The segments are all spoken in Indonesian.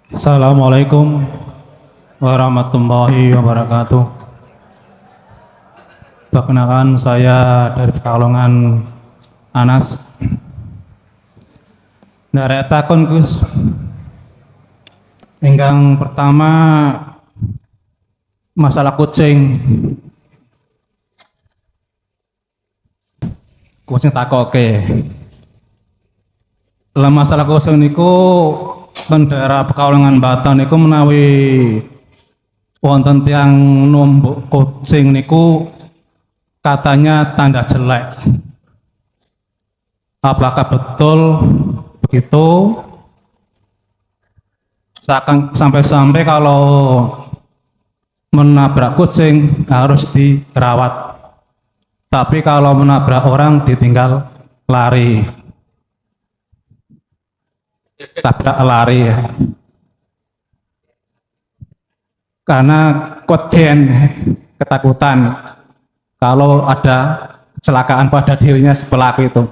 Assalamualaikum warahmatullahi wabarakatuh. Perkenalkan, saya dari Pekalongan, Anas. Takon Gus. Ingkang pertama masalah kucing. Kucing takoke. Lah masalah kucing niku ten daerah Pekalongan Batan niku menawi wonten tiyang numbuk kucing niku katanya tanda jelek. Apakah betul begitu? Sampai-sampai kalau menabrak kucing harus dirawat, tapi kalau menabrak orang ditinggal lari, tabrak lari ya. Karena keweden, ketakutan kalau ada kecelakaan pada dirinya si pelaku itu.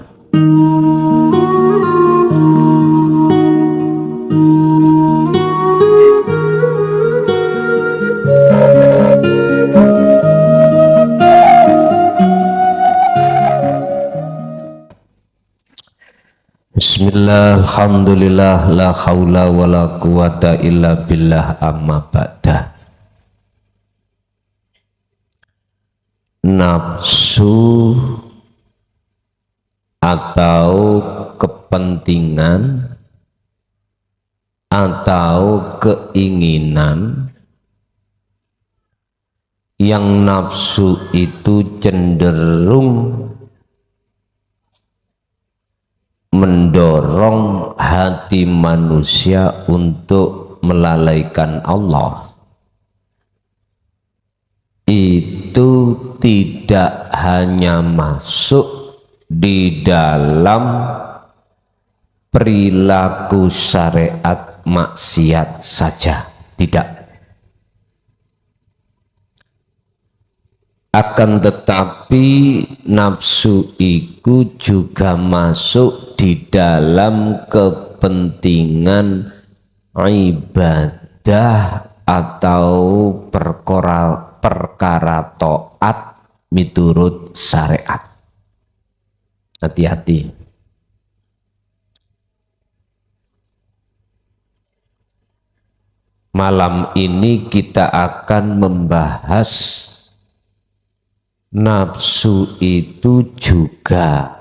Bismillah, alhamdulillah, la khawla wa la quwata illa billah, amma ba'dah. Nafsu atau kepentingan atau keinginan yang nafsu itu cenderung mendorong hati manusia untuk melalaikan Allah, itu tidak hanya masuk di dalam perilaku syariat maksiat saja, tidak. Akan tetapi nafsu itu juga masuk di dalam kepentingan ibadah atau perkara taat miturut syariat. Hati-hati. Malam ini kita akan membahas nafsu itu juga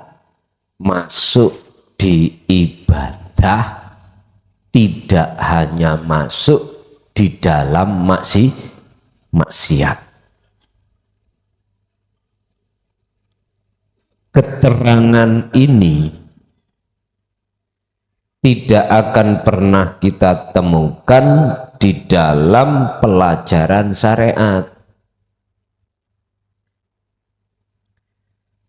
masuk di ibadah, tidak hanya masuk di dalam maksiat. Keterangan ini tidak akan pernah kita temukan di dalam pelajaran syariat.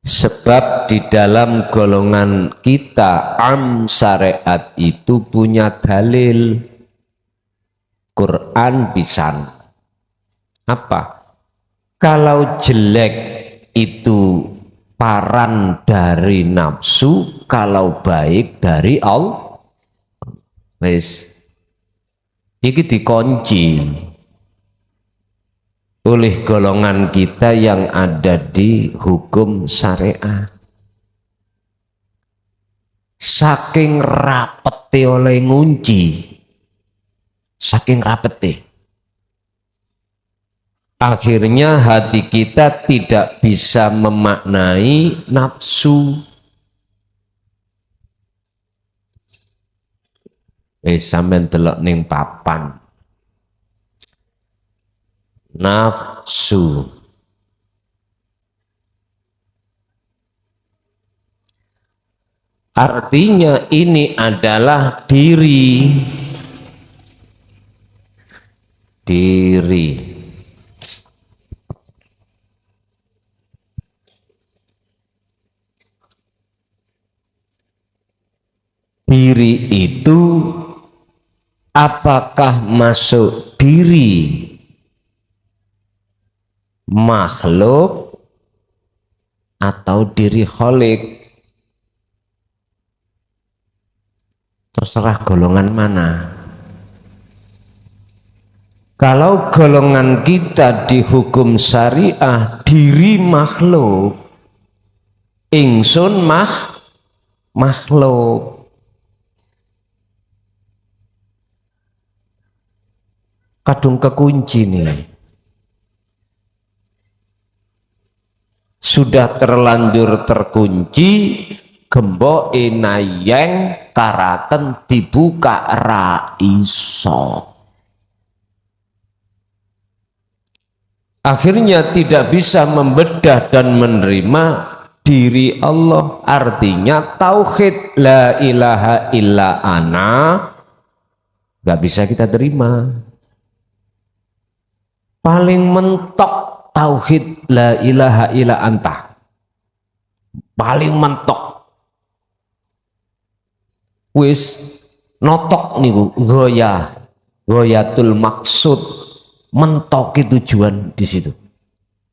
Sebab di dalam golongan kita syariat itu punya dalil Quran pisan. Apa? Kalau jelek itu paran dari nafsu, kalau baik dari Allah. Wis. Iki dikunci oleh golongan kita yang ada di hukum syariat. Saking rapete oleh ngunci, saking rapete, akhirnya hati kita tidak bisa memaknai nafsu. Sampeyan delok ning papan. Nafsu artinya ini adalah diri. Diri itu apakah masuk diri makhluk atau diri khalik? Terserah golongan mana. Kalau golongan kita dihukum syariah, diri makhluk, ingsun makhluk. Kadung kekunci nih. Sudah terlanjur terkunci, gembok inayeng karaten dibuka ra iso. Akhirnya tidak bisa membedah dan menerima diri Allah. Artinya tauhid la ilaha illa ana gak bisa kita terima. Paling mentok tauhid la ilaha illa anta, paling mentok. Wis notok niku goyatul maksud, mentoki tujuan di situ.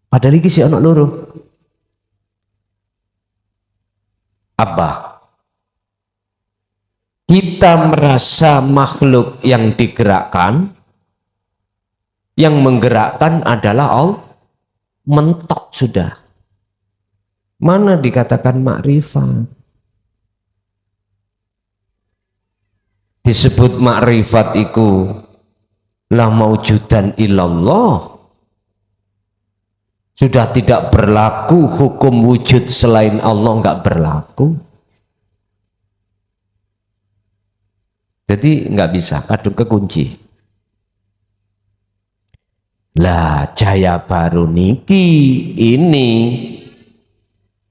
Padahal iki si anak loro. Apa? Kita merasa makhluk yang digerakkan, yang menggerakkan adalah Allah. Mentok sudah. Mana dikatakan makrifat? Disebut makrifat iku la maujudan illallah. Sudah tidak berlaku hukum wujud selain Allah, enggak berlaku. Jadi enggak bisa, kadung kekunci. Lah jaya baru niki ini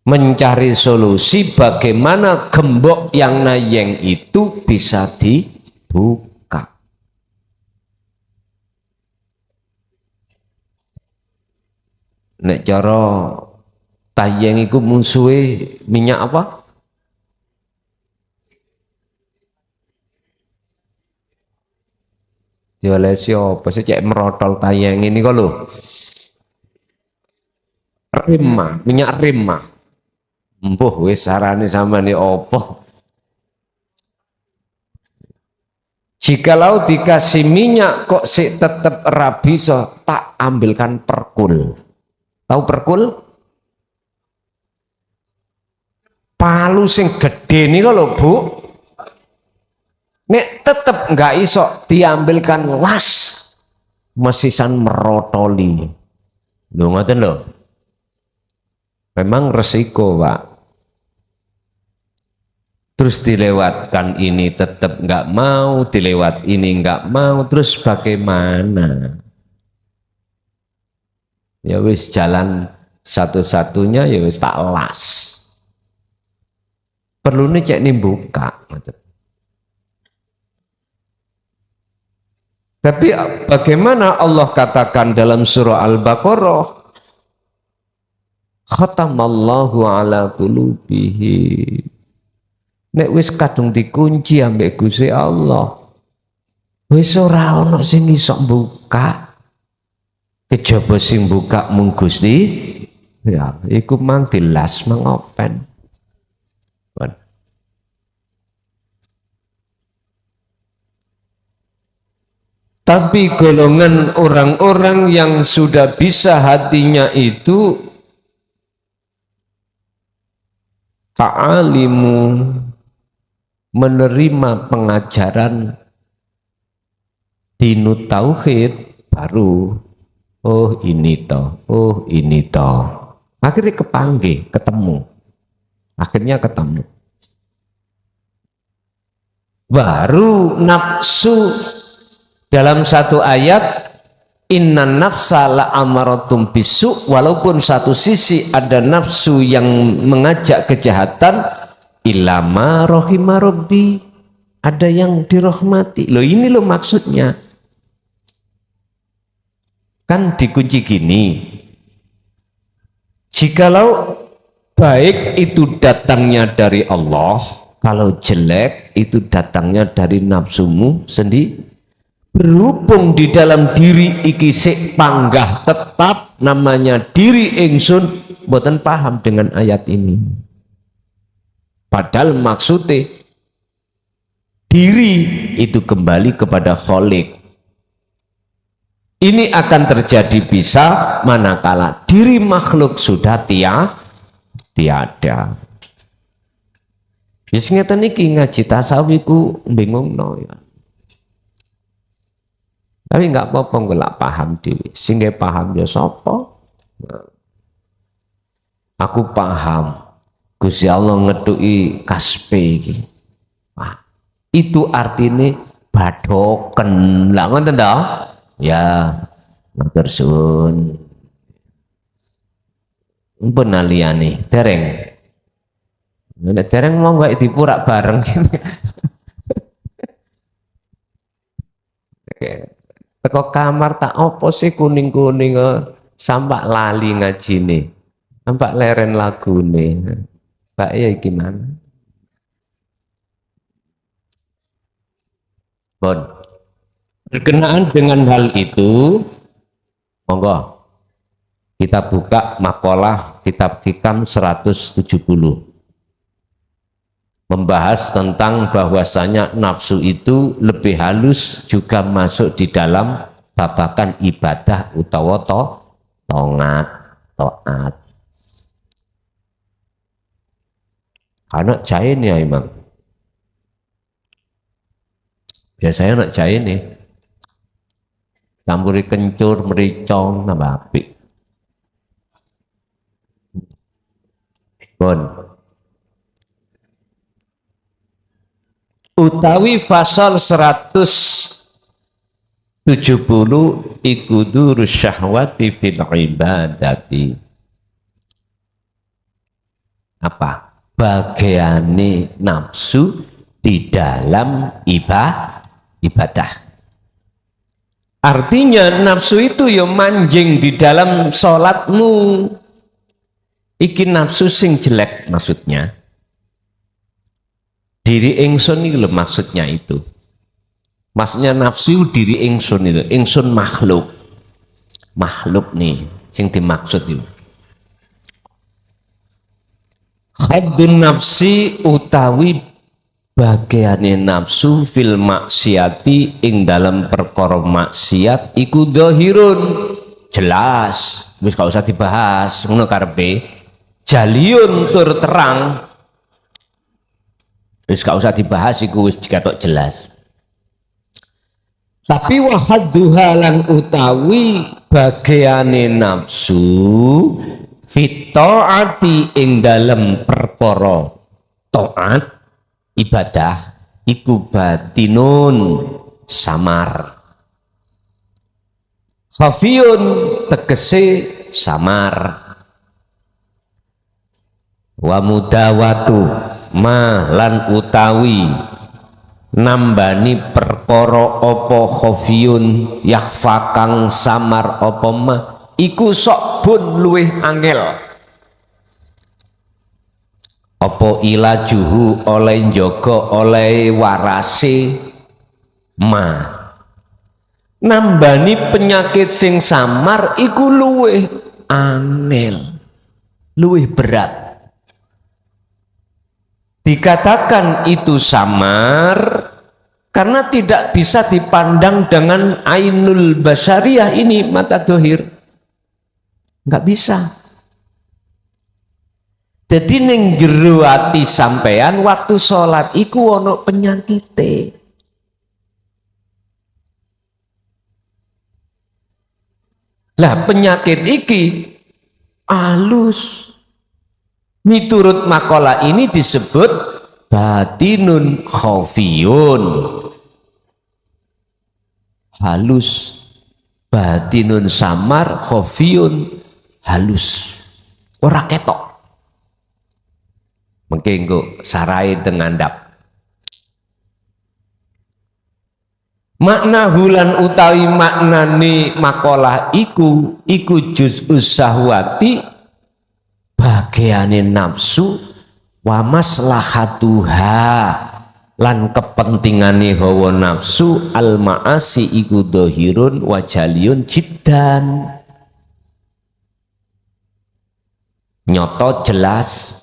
mencari solusi bagaimana gembok yang nayeng itu bisa dibuka. Nek cara tayeng iku musuhe minyak apa? Dioleh siapa sih cek merotol tayang ini kok lho. Rima, minyak rima. Mbuh wis sarane sampeyan opo? Jikalau dikasih minyak kok sik tetep rabi so, tak ambilkan perkul. Tahu perkul? Palu sing gede nih lho Bu. Nek tetep nggak iso diambilkan las, mesisan merotoli. Lho ngoten lho. Memang resiko, Pak. Terus dilewatkan ini tetap nggak mau, dilewat ini nggak mau, terus bagaimana? Ya wis jalan satu-satunya ya wis tak las. Perlu nih cek nih buka. Tapi bagaimana Allah katakan dalam surah Al-Baqarah, khatamallahu ala qulubihi. Nek wis kadung dikunci ambek Gusti Allah, wis ora ana sing iso buka. Kejaba sing buka mung Gusti, ya iku mang dilas mang open. Tapi golongan orang-orang yang sudah bisa hatinya itu ta'alimu, menerima pengajaran dinu tauhid, baru oh ini toh akhirnya kepanggih, akhirnya ketemu, baru nafsu. Dalam satu ayat, inna nafsa la amaratum bisu, walaupun satu sisi ada nafsu yang mengajak kejahatan, ilama rohima robbi, ada yang dirahmati. Loh ini loh maksudnya. Kan dikunci gini, jikalau baik itu datangnya dari Allah, kalau jelek itu datangnya dari nafsumu sendiri. Berhubung di dalam diri iki sik panggah tetap namanya diri ingsun, mboten paham dengan ayat ini. Padahal maksudnya diri itu kembali kepada Khalik. Ini akan terjadi bisa manakala diri makhluk sudah tiada. Wis ngeten iki ngaji tasawuf iku bingungno ya. Tapi enggak apa-apa nggak paham dhewe. Sing paham ya sapa? Aku paham. Gusti Allah ngetuki kaspe iki. Wah, itu artinya badoken. Lah ngoten to? Ya, matur suwun. Mpun liyane, dereng. Nek dereng mau gak dipurak bareng. Teko kamar tak opo sih kuning-kuning sampak lali ngajine. Sampak leren lagune. Mbak ya gimana? Bon. Berkenaan dengan hal itu, monggo kita buka makalah kitab Hikam 170. Membahas tentang bahwasanya nafsu itu lebih halus juga masuk di dalam babakan ibadah utawa taat. Anak jahe nih ya Imam. Biasanya anak jahe nih. Campuri kencur, mericong, nambah apik. Bon. Utawi fasal 170 ikudur syahwati fil ibadati. Apa? Bagiane nafsu di dalam ibadah. Artinya nafsu itu ya manjing di dalam sholatmu. Iki nafsu sing jelek maksudnya. Diri ingsun itu maksudnya itu. Maksudnya nafsu diri ingsun itu. Ingsun makhluk. Makhluk nih sing dimaksud itu. Haddun nafsi utawi bagiane nafsu fil maksiati ing dalam perkara maksiat iku dhahirun jelas wis gak usah dibahas ngono karepe jaliyun tur terang wis gak usah dibahas iku wis dikatok jelas. Tapi wahadduha lan utawi bagiane nafsu fit taati ing dalam perkara taat ibadah iku batinun samar khafiyun tegese samar wa mudawatu ma lan utawi nambani perkara apa khafiyun yakhfa kang samar apa ma iku sok bun luwih angel apa ilajuhu oleh njogo oleh warase ma nambani penyakit sing samar iku luwih angel luwih berat. Dikatakan itu samar karena tidak bisa dipandang dengan ainul basyariyah ini mata dohir nggak bisa. Jadi ning jero ati sampean waktu sholat iku ono penyakite. Lah penyakit iki alus. Miturut makalah ini disebut batinun khafiyun. Halus. Batinun samar khafiyun halus. Ora ketok. Mengko sarai tengandap. Makna hulan utawi maknane makalah iku juz'us sahwati bagiane nafsu wa maslahatuha lan kepentingane hawa nafsu al ma'asi iku dhahirun wa jaliyun jiddan nyoto jelas.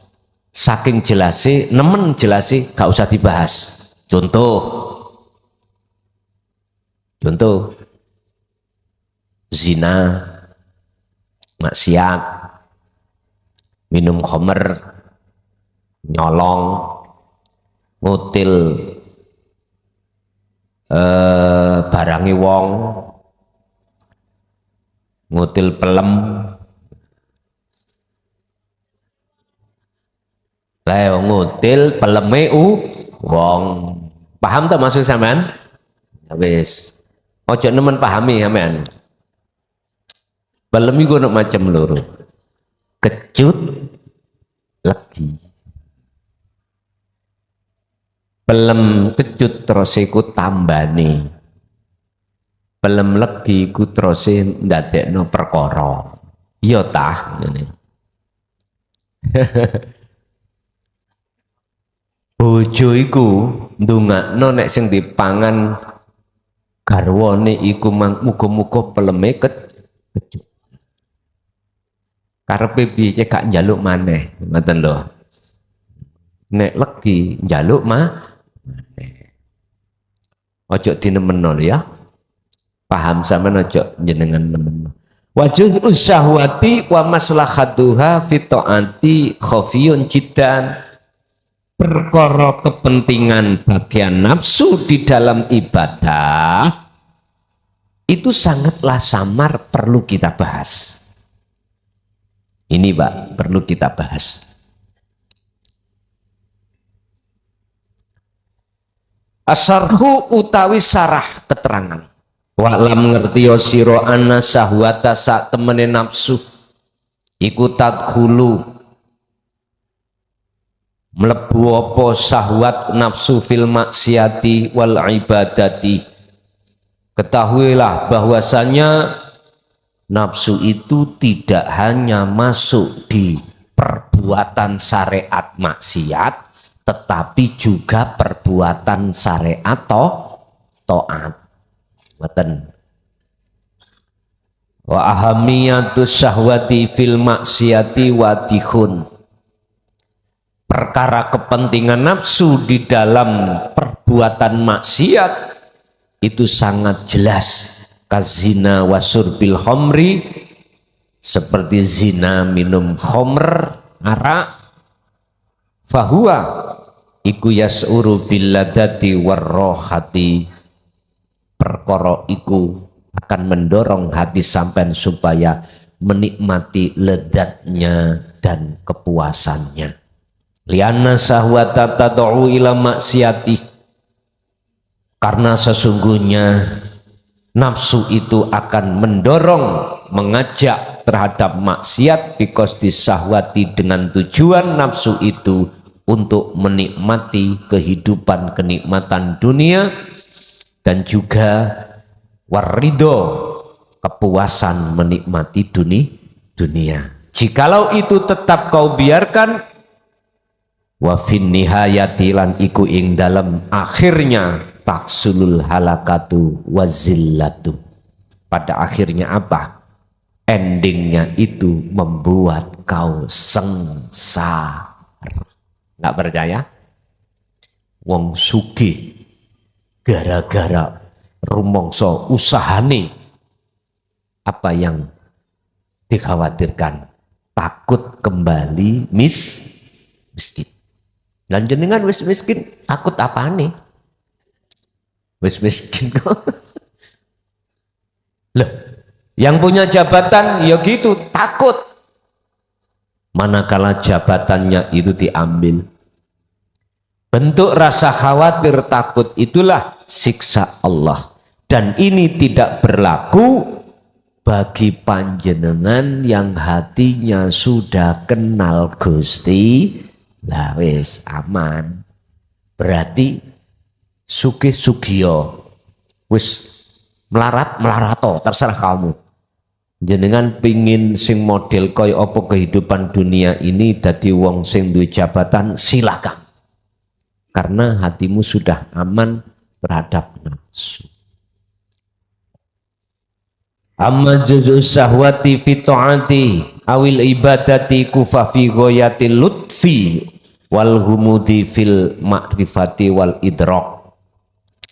Saking jelase, nemen jelase, gak usah dibahas. Contoh, zina, maksiat, minum khamr, nyolong, ngutil barangi wong, ngutil pelem, ngutil peleme wong. Paham tak maksud sampean? Wis. Ojo nemen pahami sampean. Pelem iku ono macam loro. Kecut, legi. Pelem kecut terus iku tambane. Pelem legi iku terus ndadekno perkara. Iya tah ngene. Bojo iku ndongakno nek sing dipangan garwane iku muga-muga peleme kecut. Karepe piye gak njaluk maneh, ngoten lho. Nek legi njaluk maneh. Ojo dinemeno ya. Paham sampean ojo jenengan nemen. Wajud syahwati wa maslahatuha fi taati khafiyun jiddan. Perkara kepentingan bagian nafsu di dalam ibadah itu sangatlah samar, perlu kita bahas. Ini Pak, perlu kita bahas. Asarhu utawi sarah keterangan. Wa'lam ngertiyo siro anna sahwata sak temene nafsu iku tadkhulu mlebu apa syahwat nafsu fil maksiati wal ibadati. Ketahuilah bahwasanya nafsu itu tidak hanya masuk di perbuatan syariat maksiat, tetapi juga perbuatan syariat taat. Ngoten. Wa ahamiyatus syahwati fil maksiati wadihun. Perkara kepentingan nafsu di dalam perbuatan maksiat itu sangat jelas. Kazina wasurbil khomri, seperti zina minum khomer, arak. Fahuwa iku yas'uru billadati warrohati. Perkara iku akan mendorong hati sampean supaya menikmati ledatnya dan kepuasannya. Lianna sahwata tad'u ila maksiati, karena sesungguhnya nafsu itu akan mendorong, mengajak terhadap maksiat, because disahwati, dengan tujuan nafsu itu untuk menikmati kehidupan kenikmatan dunia dan juga warido, kepuasan menikmati dunia. Jikalau itu tetap kau biarkan, wa fin nihayati lan iku ing dalam akhirnya taksulul halakatu wazillatu. Pada akhirnya apa? Endingnya itu membuat kau sengsara. Nggak percaya? Wong sugih gara-gara rumangsa usahane, apa yang dikhawatirkan? Takut kembali miskin. Dan jenengan wis miskin, takut apane? Wis miskin kok. Loh, yang punya jabatan ya gitu, takut. Manakala jabatannya itu diambil. Bentuk rasa khawatir, takut itulah siksa Allah. Dan ini tidak berlaku bagi panjenengan yang hatinya sudah kenal Gusti. Lah wis aman. Berarti sugih-sugiyo wis melarat-melarato, terserah kamu. Jenengan pingin sing model kaya apa kehidupan dunia ini dadi wong sing duwe jabatan, silakan. Karena hatimu sudah aman terhadap nafsu. Amma juzu syahwati fi ta'ati awil ibadati kufa fi ghayatil lutfi wal humudi fil ma'rifati wal idrak.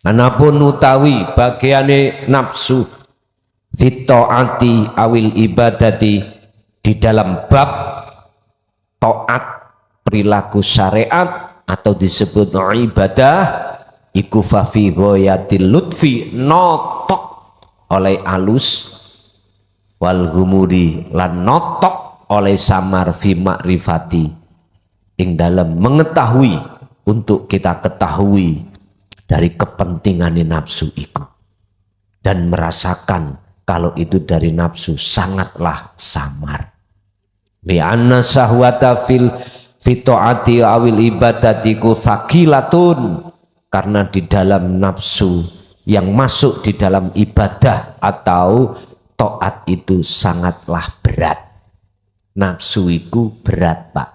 Manapun utawi bagiane nafsu fit taati awil ibadati, di dalam bab taat perilaku syariat atau disebut ibadah, iku fa fi ghayatil lutfi, notok oleh alus, wal humuri lan notok oleh samar, fi makrifati ing dalam mengetahui, untuk kita ketahui dari kepentingan nafsu iku dan merasakan kalau itu dari nafsu sangatlah samar. Li'anna sahwata fil fitoati awil ibadatiku thaqilatun, karena di dalam nafsu yang masuk di dalam ibadah atau taat itu sangatlah berat. Nafsu itu berat, Pak.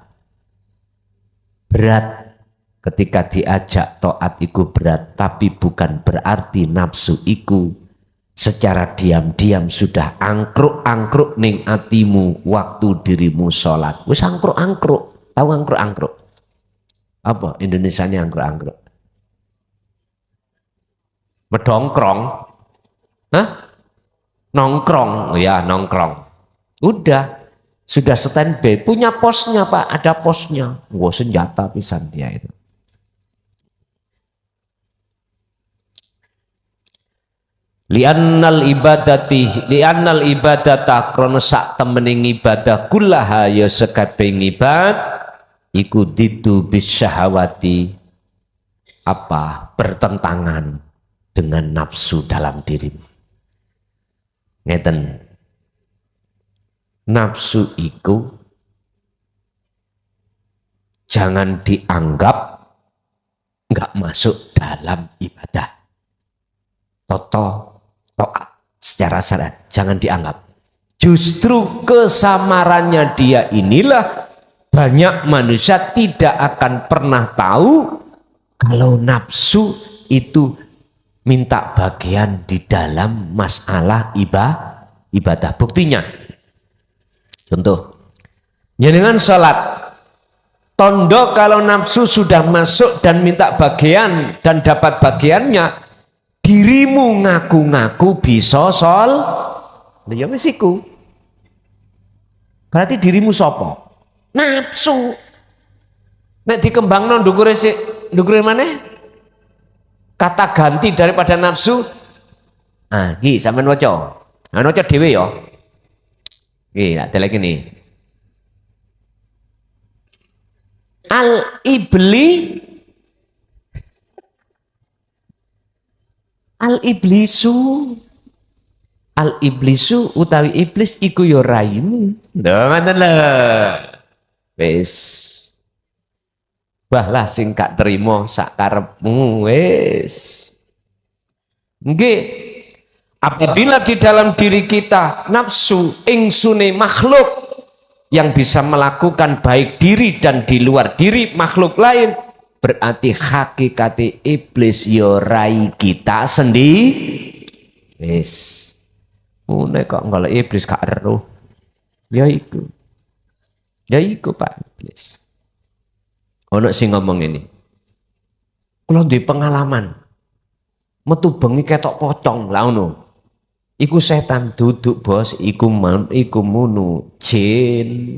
Berat. Ketika diajak taat itu berat, tapi bukan berarti nafsu itu secara diam-diam sudah angkruk-angkruk ning atimu waktu dirimu sholat. Wis angkruk-angkruk. Tahu angkruk-angkruk? Apa Indonesianya angkruk-angkruk? Medongkrong? Hah? Nongkrong. Ya, nongkrong. Udah. Sudah standby. Punya posnya, Pak. Ada posnya. Wah, senjata pisan dia itu. Li'annal ibadata krana sak temening ibadah kullaha ya sekabehing ibad iku ditu bisyahawati, apa, bertentangan dengan nafsu dalam dirimu. Ngeten, nafsu iku jangan dianggap enggak masuk dalam ibadah. Taat secara syariat jangan dianggap. Justru kesamarannya dia inilah banyak manusia tidak akan pernah tahu kalau nafsu itu minta bagian di dalam masalah ibadah. Buktinya, contoh, jenengan sholat, tondo kalau nafsu sudah masuk dan minta bagian dan dapat bagiannya, dirimu ngaku-ngaku bisa ya wis iku. Berarti dirimu sapa? Nafsu. Nek dikembangno ndukure maneh kata ganti daripada nafsu. Ah, iki sampean waca. Nah, waca dhewe ya. Iki tak delek ini. Al-iblisu utawi iblis iku ya raimu. Lho ngoten lho. Wis. Bahlah sing gak terima sak karepmu wis. Nggih. Apabila di dalam diri kita nafsu ingsune makhluk yang bisa melakukan baik diri dan di luar diri makhluk lain, berarti hakikati iblis yo rai kita sendiri. Wis. Mune kok golek iblis gak eruh. Ya iku. Ya iku Pak Iblis. Ono sing ngomong ini. Kula duwe pengalaman. Metu bengi ketok pocong lah ngono. Iku setan duduk bos, iku munu jin.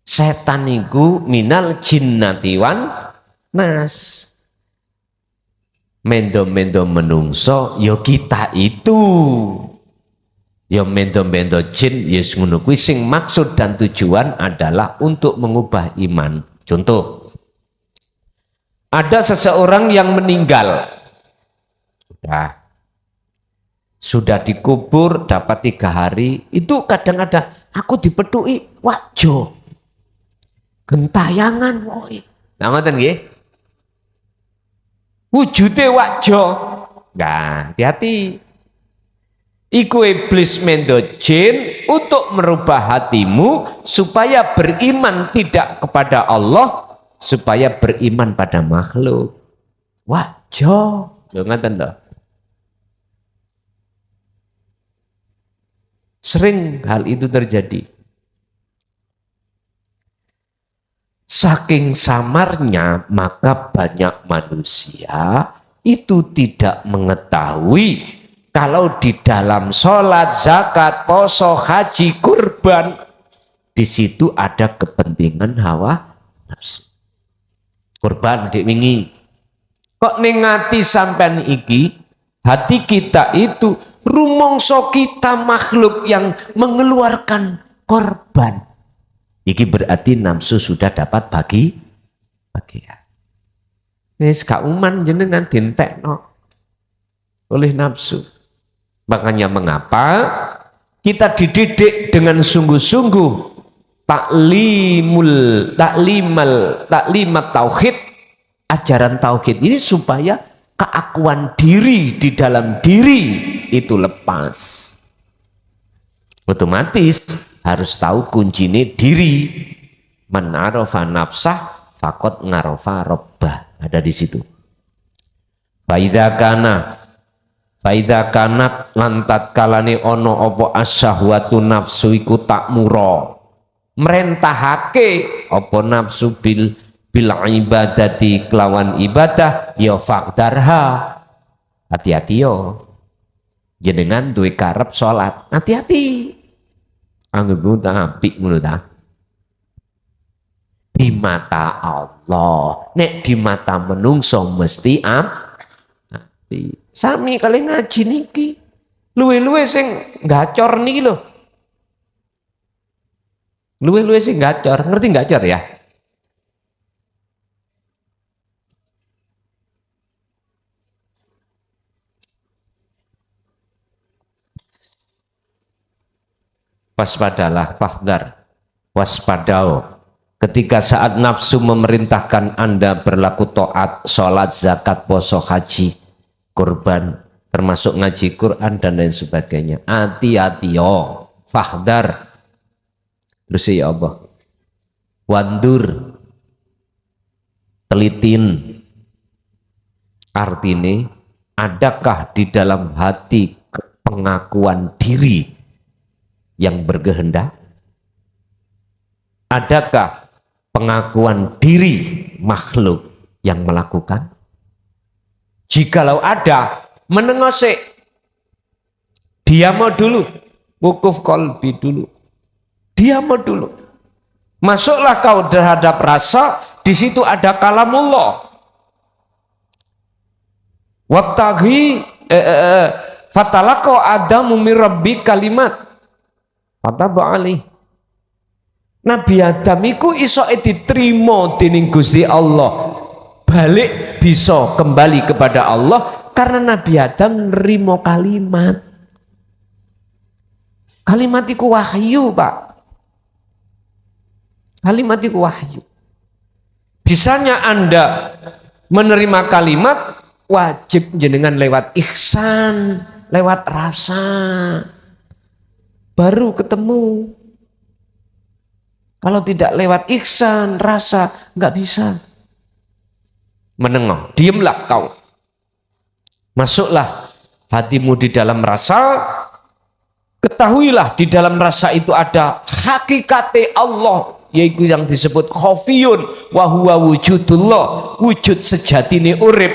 Setan iku minal jinnati wan nas. Mendo-mendo menungso ya kita itu. Ya mendo-mendo jin ya ngono kuwi sing maksud dan tujuan adalah untuk mengubah iman. Contoh, ada seseorang yang meninggal. Sudah dikubur dapat 3 hari, itu kadang-kadang aku dipetui wajo gentayangan woi. Nah ngoten nggih. Wujude wajo. Nah, hati-hati. Iku iblis mendo jin untuk merubah hatimu supaya beriman tidak kepada Allah, supaya beriman pada makhluk. Wajo. Lho ngoten lho. Sering hal itu terjadi. Saking samarnya, maka banyak manusia itu tidak mengetahui Kalau di dalam sholat, zakat, poso, haji, kurban, di situ ada kepentingan hawa nafsu. Kurban dik wingi. Kok ning ati sampean iki, hati kita itu rumongso kita makhluk yang mengeluarkan korban. Iki berarti nafsu sudah dapat bagian. Wis gak uman jenengan dintekno oleh nafsu. Makanya mengapa kita dididik dengan sungguh-sungguh taklimat tauhid, ajaran tauhid ini supaya keakuan diri di dalam diri itu lepas. Otomatis harus tahu kuncinya diri. Man arafa nafsah faqad ngarafa rabbah. Ada di situ. Faidza kanat lantat kalane ono opo asyahwatu nafsu iku tak muro merentahake opo nafsu bil ibadati kelawan ibadah ya faqdarha. Hati-hati yo jenengan duwe karep salat, hati-hati anggapmu tak apik ngono ta di mata Allah, nek di mata menungso mesti apik. Sami kali ngaji niki luwe-luwe sing gacor niki lho, luwe-luwe sing gacor, ngerti gacor ya? Waspadalah, fahdar, waspadao. Ketika saat nafsu memerintahkan Anda berlaku taat, sholat, zakat, poso, haji, kurban, termasuk ngaji Quran dan lain sebagainya. Hati-hati yo, fahdar. Terus ya Allah, wandur, telitin. Artinya, adakah di dalam hati pengakuan diri yang berkehendak? Adakah pengakuan diri makhluk yang melakukan? Jikalau ada, menengosek, diam dulu, wukuf qalbi dulu, diam dulu. Masuklah kau terhadap rasa, di situ ada kalamullah. Wattaghi fatalaqo adamu min rabbi kalimat fataba alaih. Nabi Adam iku iso diterima dening Gusti Allah, balik bisa kembali kepada Allah karena Nabi Adam nerima kalimat. Kalimat iku wahyu, Pak. Kalimat iku wahyu. Bisanya Anda menerima kalimat, wajib jenengan lewat ihsan, lewat rasa, baru ketemu. Kalau tidak lewat ihsan, rasa, nggak bisa. Menengok, diamlah kau. Masuklah hatimu di dalam rasa, ketahuilah di dalam rasa itu ada hakikate Allah, yaitu yang disebut khafiyun wa huwa wujudullah, wujud sejatine urip.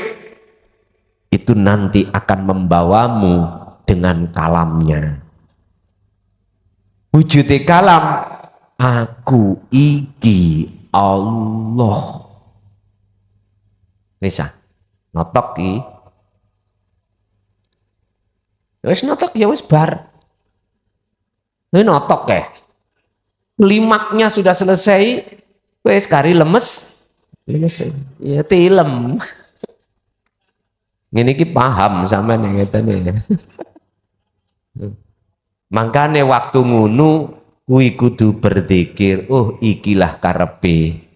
Itu nanti akan membawamu dengan kalamnya. Wujudnya kalam, aku iki Allah. Bisa notok ki. Wis notok ya wis bar. Ini notok ya. Limaknya sudah selesai, wis kari lemes. Lemes. Ya tilem. Ngene iki paham sampean ngene. Mangkane waktu ngono kuwi kudu berzikir, oh ikilah karepe.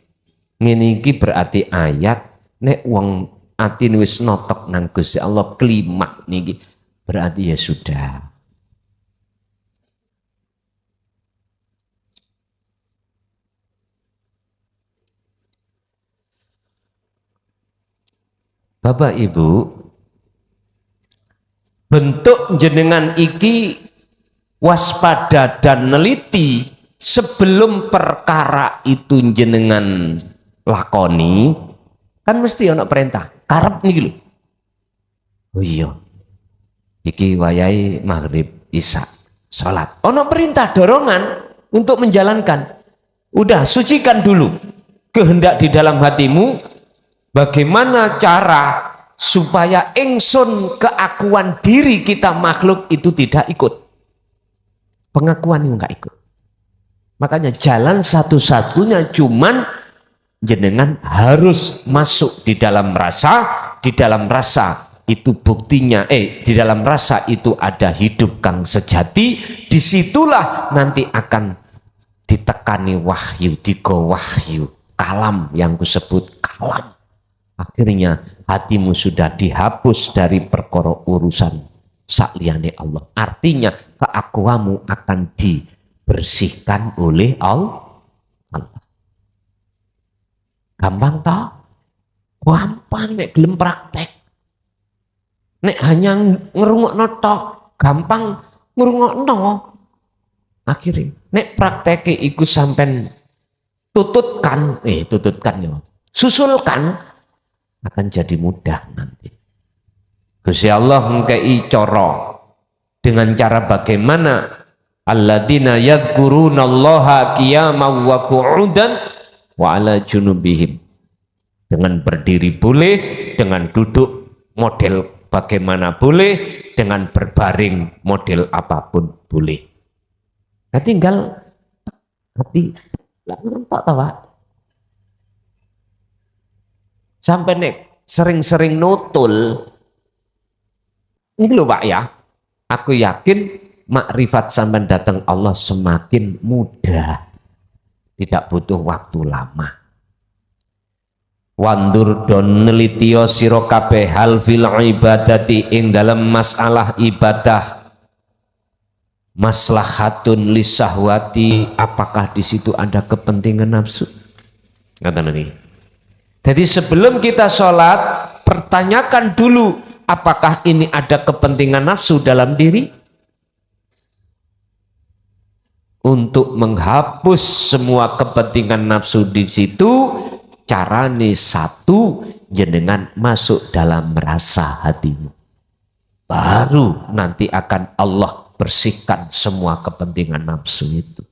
Ngene iki berarti ayat nek wong atine wis notok nang Gusti Allah klimak niki berarti ya sudah. Bapak Ibu, bentuk jenengan iki waspada dan neliti sebelum perkara itu jenengan lakoni, kan mesti ana perintah karep niki lho. Oh iya, iki wayahe maghrib isya salat. Ono perintah dorongan untuk menjalankan. Udah sucikan dulu kehendak di dalam hatimu. Bagaimana cara supaya ingsun keakuan diri kita makhluk itu tidak ikut. Pengakuan itu enggak ikut. Makanya jalan satu-satunya cuman jenengan harus masuk di dalam rasa itu buktinya di dalam rasa itu ada hidup kang sejati, disitulah nanti akan ditekani wahyu, tiga wahyu, kalam yang kusebut kalam. Akhirnya hatimu sudah dihapus dari perkara urusan sakliyane Allah. Artinya keakuanmu akan dibersihkan oleh Allah. Gampang toh? Gampang nek gelem praktek. Nek hanya ngerungokno tok, gampang ngrungokno. Akhirnya nek prakteke iku sampean tututkan ya. Susulkan akan jadi mudah nanti. Gusti Allah ngkei cara dengan cara bagaimana alladzina yadhkurunallaha qiyaman wa qu'udan wa ala junubihim. Dengan berdiri boleh, dengan duduk model bagaimana boleh, dengan berbaring model apapun boleh. Nah tinggal hati tak tahu. Sampai nek sering-sering nutul. Ini loh Pak ya. Aku yakin makrifat sampai datang Allah semakin mudah. Tidak butuh waktu lama. Wandur don nelitio sira kabeh hal fil ibadati ing dalam masalah ibadah. Maslahatun lisahwati, apakah di situ ada kepentingan nafsu? Kata nih. Jadi sebelum kita sholat, pertanyakan dulu apakah ini ada kepentingan nafsu dalam diri? Untuk menghapus semua kepentingan nafsu di situ, carane satu, jenengan masuk dalam rasa hatimu. Baru nanti akan Allah bersihkan semua kepentingan nafsu itu.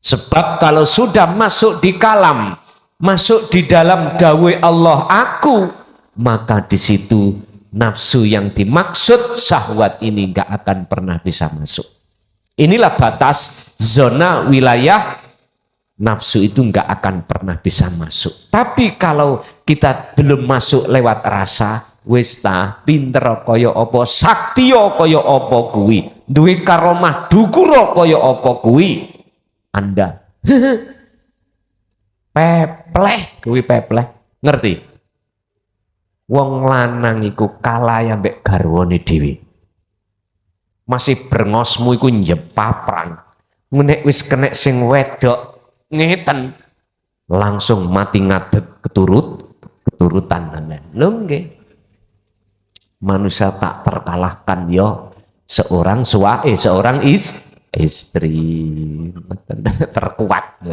Sebab kalau sudah masuk di kalam, masuk di dalam dawe Allah aku, maka di situ nafsu yang dimaksud syahwat ini nggak akan pernah bisa masuk. Inilah batas zona wilayah nafsu itu nggak akan pernah bisa masuk. Tapi kalau kita belum masuk lewat rasa, wis ta pinter kaya apa, saktiya kaya apa kuwi, duwe karomah dukura kaya apa kuwi, Anda pepleh kuwi pepleh. Ngerti? Wong lanang iku kalah ambek garwane dhewe. Masih brengosmu iku njepapran. Nek wis kena sing wedok ngeten langsung mati ngadeg keturutan sampean. Lho nggih. Manusia tak terkalahkan yo seorang istri terkuat.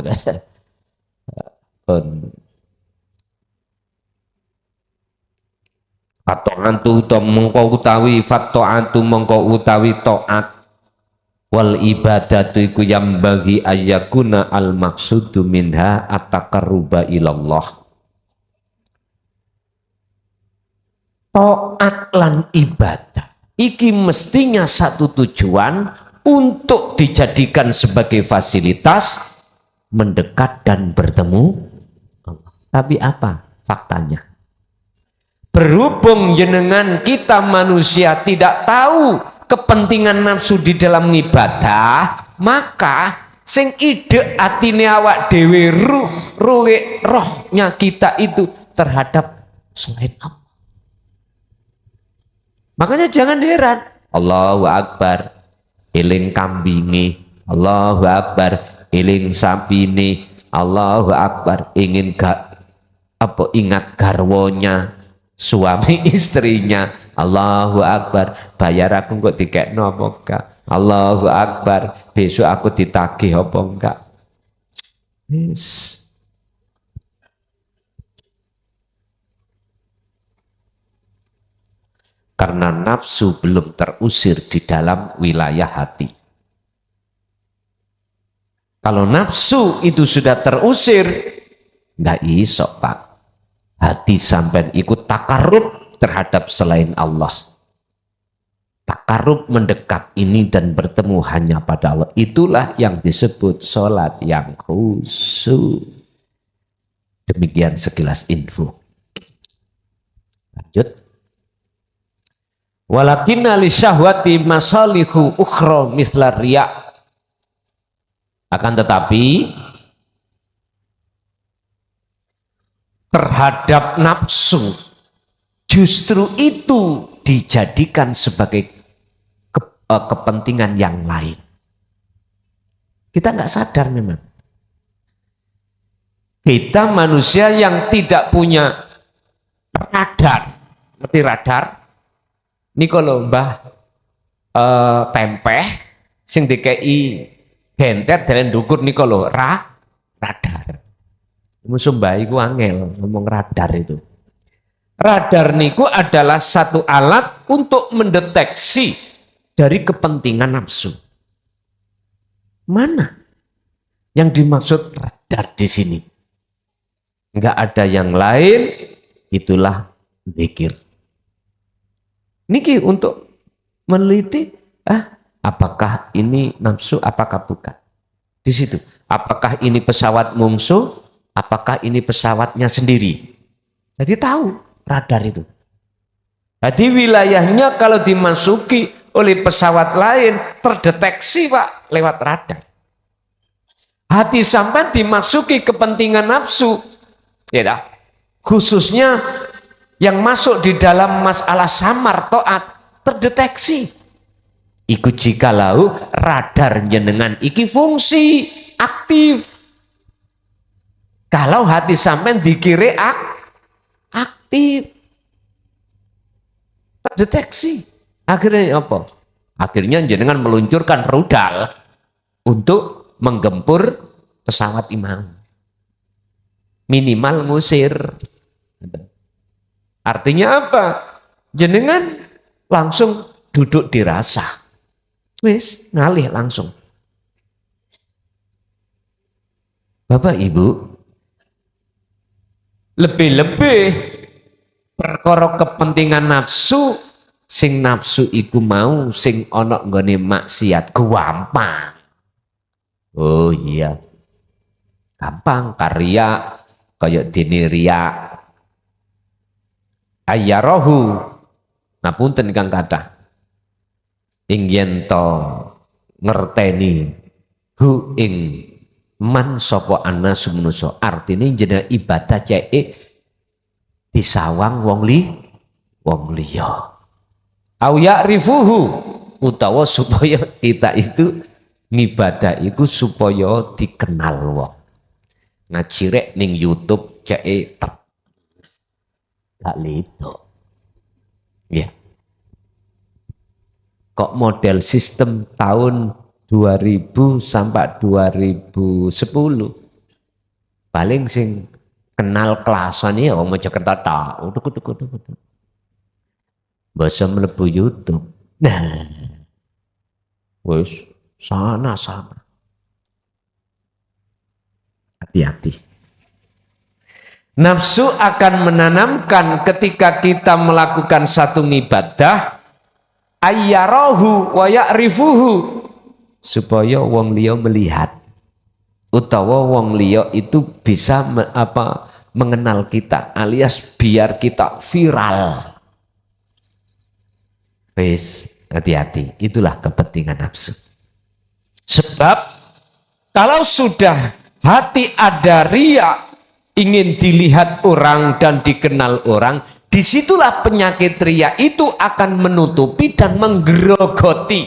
Fato'atu to mengko utawi fato'atu mengko utawi to'at wal ibadatu iku yang bagi ayakuna al maksudu minha at-taqarruba ilallah. To'at lan ibadah iki mestinya satu tujuan untuk dijadikan sebagai fasilitas mendekat dan bertemu Allah. Tapi apa faktanya? Berhubung jenengan kita manusia tidak tahu kepentingan nafsu di dalam ibadah, maka sing ide atine awak dewe rohnya kita itu terhadap selain Allah. Makanya jangan heran, Allahu Akbar eling kambingi, Allahu Akbar eling sapine, Allahu Akbar ingin ingat garwonya, suami istrinya, Allahu Akbar bayar aku kok dikekno apa enggak, Allahu Akbar besok aku ditagih apa enggak. Yes. Karena nafsu belum terusir di dalam wilayah hati. Kalau nafsu itu sudah terusir, nggak iso Pak. Hati sampai ikut takarrub terhadap selain Allah. Takarrub mendekat ini dan bertemu hanya pada Allah. Itulah yang disebut sholat yang khusyuk. Demikian sekilas info. Lanjut. Walakinna li syahwati masalihu ukhra misla riya. Akan tetapi terhadap nafsu justru itu dijadikan sebagai kepentingan yang lain. Kita nggak sadar memang. Kita manusia yang tidak punya radar. Ngerti radar? Ini kalau mbah tempeh sing dikei gentet dan dukur nih kalau radar. Musuh mbah iku angel ngomong radar itu. Radar niku adalah satu alat untuk mendeteksi dari kepentingan nafsu. Mana yang dimaksud radar di sini? Enggak ada yang lain, itulah zikir. Niki untuk meneliti, apakah ini nafsu, apakah bukan? Di situ, apakah ini pesawat musuh, apakah ini pesawatnya sendiri? Jadi tahu radar itu. Jadi wilayahnya kalau dimasuki oleh pesawat lain terdeteksi Pak lewat radar. Hati sampai dimasuki kepentingan nafsu, ya khususnya yang masuk di dalam masalah samar taat terdeteksi. Iku jikalau radar jenengan iki fungsi aktif. Kalau hati sampai dikira aktif, terdeteksi. Akhirnya apa? Akhirnya jenengan meluncurkan rudal untuk menggempur pesawat imam. Minimal ngusir. Artinya apa? Jenengan langsung duduk dirasa. Wis, ngalih langsung. Bapak Ibu, lebih-lebih perkara kepentingan nafsu, sing nafsu iku mau sing ana nggone maksiat gampang. Oh iya. Gampang karya kaya dene riya. Ayyarahu ngapunten kang kathah ing yen to ngerteni hu ing man sapa anasu manusa artine jeneng ibadah ceke disawang wong liya au ya'rifuhu utawa supaya kita itu ngibadah iku supaya dikenal wong ngaji rek ning YouTube ceke gak lido. Ya. Kok model sistem tahun 2000 sampai 2010 paling sing kenal kelasan ya wong Mojokerto tak. Udah. Basa mlebu YouTube. Nah. Wis sana. Hati-hati. Nafsu akan menanamkan ketika kita melakukan satu ibadah ayyarahu wa ya'rifuhu supaya wong liya melihat utawa wong liya itu bisa mengenal kita alias biar kita viral. Wis, hati-hati, itulah kepentingan nafsu. Sebab kalau sudah hati ada riya ingin dilihat orang dan dikenal orang, disitulah penyakit riya itu akan menutupi dan menggerogoti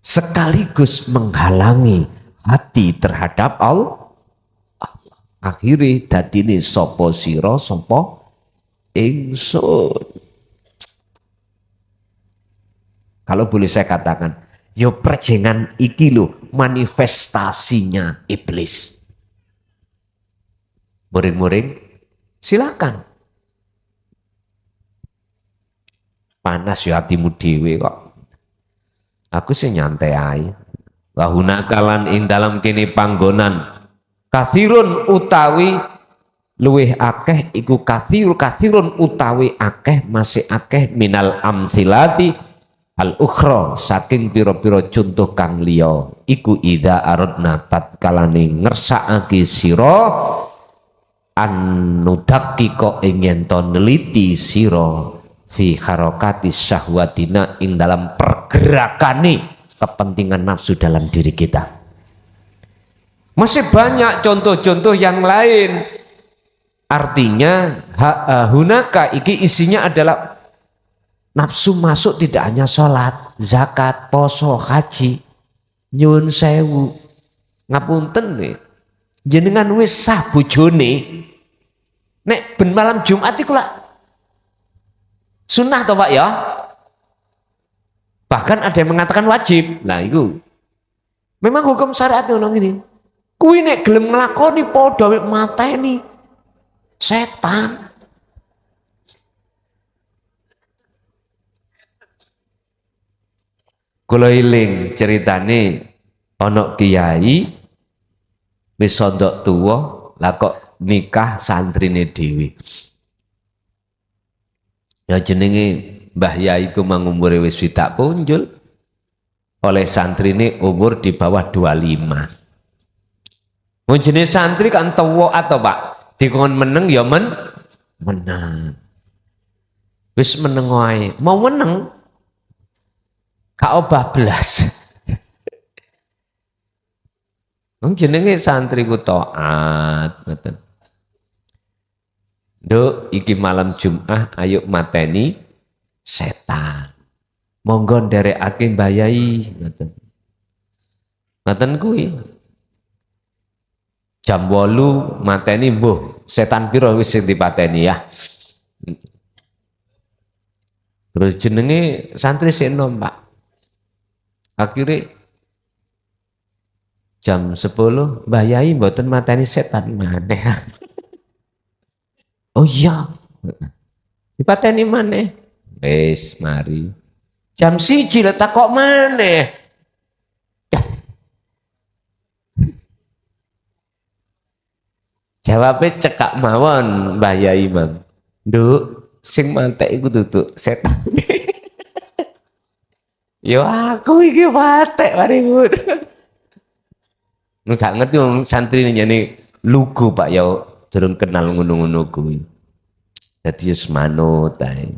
sekaligus menghalangi hati terhadap Allah. Akhirnya dadine sapa sira sapa ingsun. Kalau boleh saya katakan, yo perjengan iki lho manifestasinya iblis. Muring-muring, silakan. Panas ya hatimu dhewe kok. Aku sih nyantai ae. Wa hunakalan ing dalam kene panggonan kathirun utawi luweh akeh iku kathirun utawi akeh masih akeh minal amsilati al ukhra saking pira-pira contoh kang liya iku idza aradna tatkalane ngersakake sira annudakika ing yen to neliti sira fi harokati syahwatina ing dalam pergerakane kepentingan nafsu dalam diri kita. Masih banyak contoh-contoh yang lain. Artinya hunaka iki isinya adalah nafsu masuk tidak hanya sholat, zakat, poso, haji, nyun sewu, ngapunten nih. Jenengan wis sah bojone. Nek ben malam Jumat iku lah sunnah toh Pak ya. Bahkan ada yang mengatakan wajib. Nah itu memang hukum syariat ngono ngene. Kuwi nek gelem nglakoni padha wek mateni setan. Kula eling ceritane ana kiai wis sondok tuwa lah kok nikah santrine dhewe. Ya jenenge Mbah Yai ku mangumure wis swidak punjul oleh santrine umur di bawah 25. Mun jenenge santri kan tuwa atau Pak dikon meneng ya meneng. Wis meneng wae, mau meneng gak obah belas. Wong jenenge santri ku taat ngoten. Nduk iki malam Jumat ayo mateni setan. Monggo nderekake Mbah Yai ngoten. Ngoten kuwi. Jam 8 mateni mbuh setan pira wis sing dipateni ya. Terus jenenge santri sik enom Pak. Akhirnya jam 10 Mbah Yai mboten mateni setan maneh. Oh iya. Dipateni maneh. Wis mari. Jam 1 letak kok maneh. Jawabnya cekak mawon Mbah Yai Mang. Nduk, sing mantek iku duduk setan. Yo aku iki patek mari ngono. Gak ngerti wong santri ini lugu Pak ya durung kenal ngono-ngono kuwi. Dadi wis manut ae.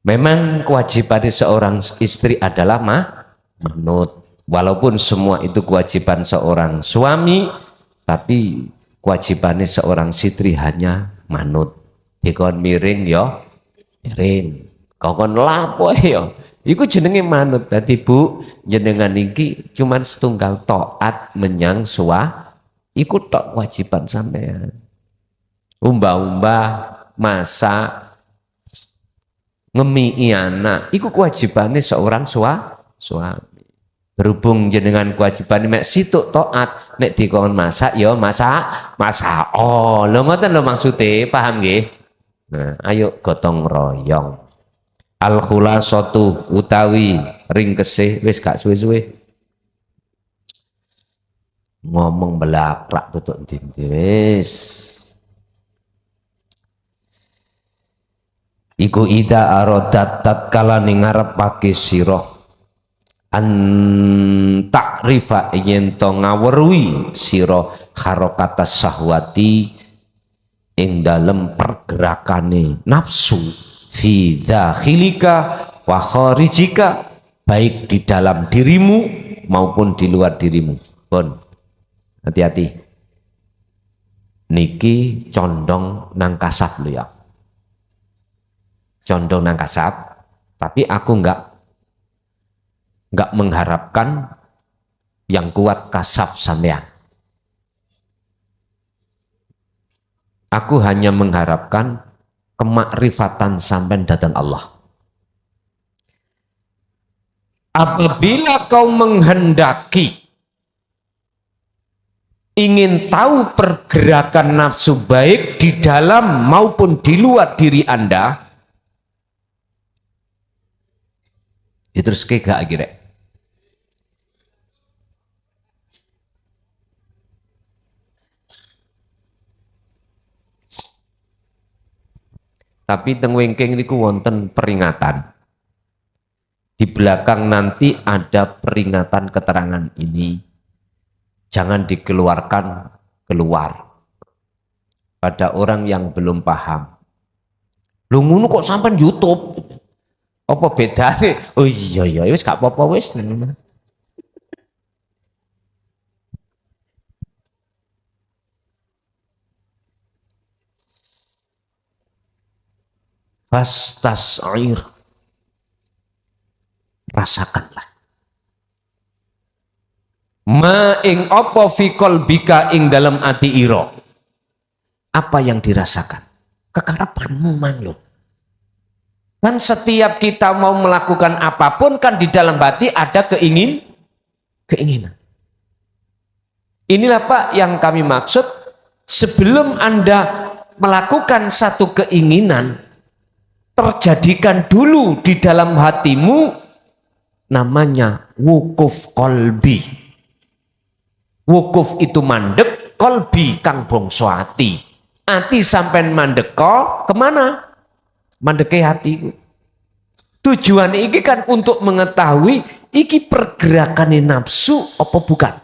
Memang kewajiban seorang istri adalah manut. Walaupun semua itu kewajiban seorang suami, tapi kewajibannya seorang istri hanya manut. Dikon miring ya miring. Kokon lapo ya. Iku jenenge manut. Dadi Bu, jenengan iki cuman setunggal taat menyang iku tok kewajiban sampean. Umbah-umbah, masak, ngemi anak, iku kewajibannya seorang suami. Berhubung jenengan kewajibannya mek situk taat, nek dikon masak ya masak. Oh, lho ngoten lho maksude, paham nggih? Nah, ayo gotong royong. Al khulasatu utawi ringkese wis gak suwe-suwe. Ngomong belakrak tutuk ndi wis. Iku ida arodat tatkala ning ngarepake sira an ta'rifa yen to ngaweruhi sira harokata syahwati ing dalem pergerakane nafsu fi dakhilika wa kharijika, baik di dalam dirimu maupun di luar dirimu. Pun hati-hati niki condong nang kasab lho ya, condong nang kasab, tapi aku enggak mengharapkan yang kuat kasab sampean. Aku hanya mengharapkan kemakrifatan sampai datang Allah. Apabila kau menghendaki ingin tahu pergerakan nafsu baik di dalam maupun di luar diri Anda, Diteruske gak kira. Tapi teng wingking niku wonten peringatan. Di belakang nanti ada peringatan keterangan ini. Jangan dikeluarkan keluar pada orang yang belum paham. Lu ngono kok sampai YouTube? Apa bedane? Oh iya wis gak apa-apa wis. Fastas'ir, rasakanlah. Ma ing apa fi qalbika ing dalam ati ira. Apa yang dirasakan? Kekarepanmu man lo. Kan setiap kita mau melakukan apapun kan di dalam hati ada keinginan. Inilah Pak yang kami maksud, sebelum Anda melakukan satu keinginan, terjadikan dulu di dalam hatimu namanya wukuf kolbi. Wukuf itu mandek, kolbi kang bongso hati. Hati sampai mandeko kemana? Mandeke hatiku. Tujuan ini kan untuk mengetahui iki pergerakan nafsu apa bukan.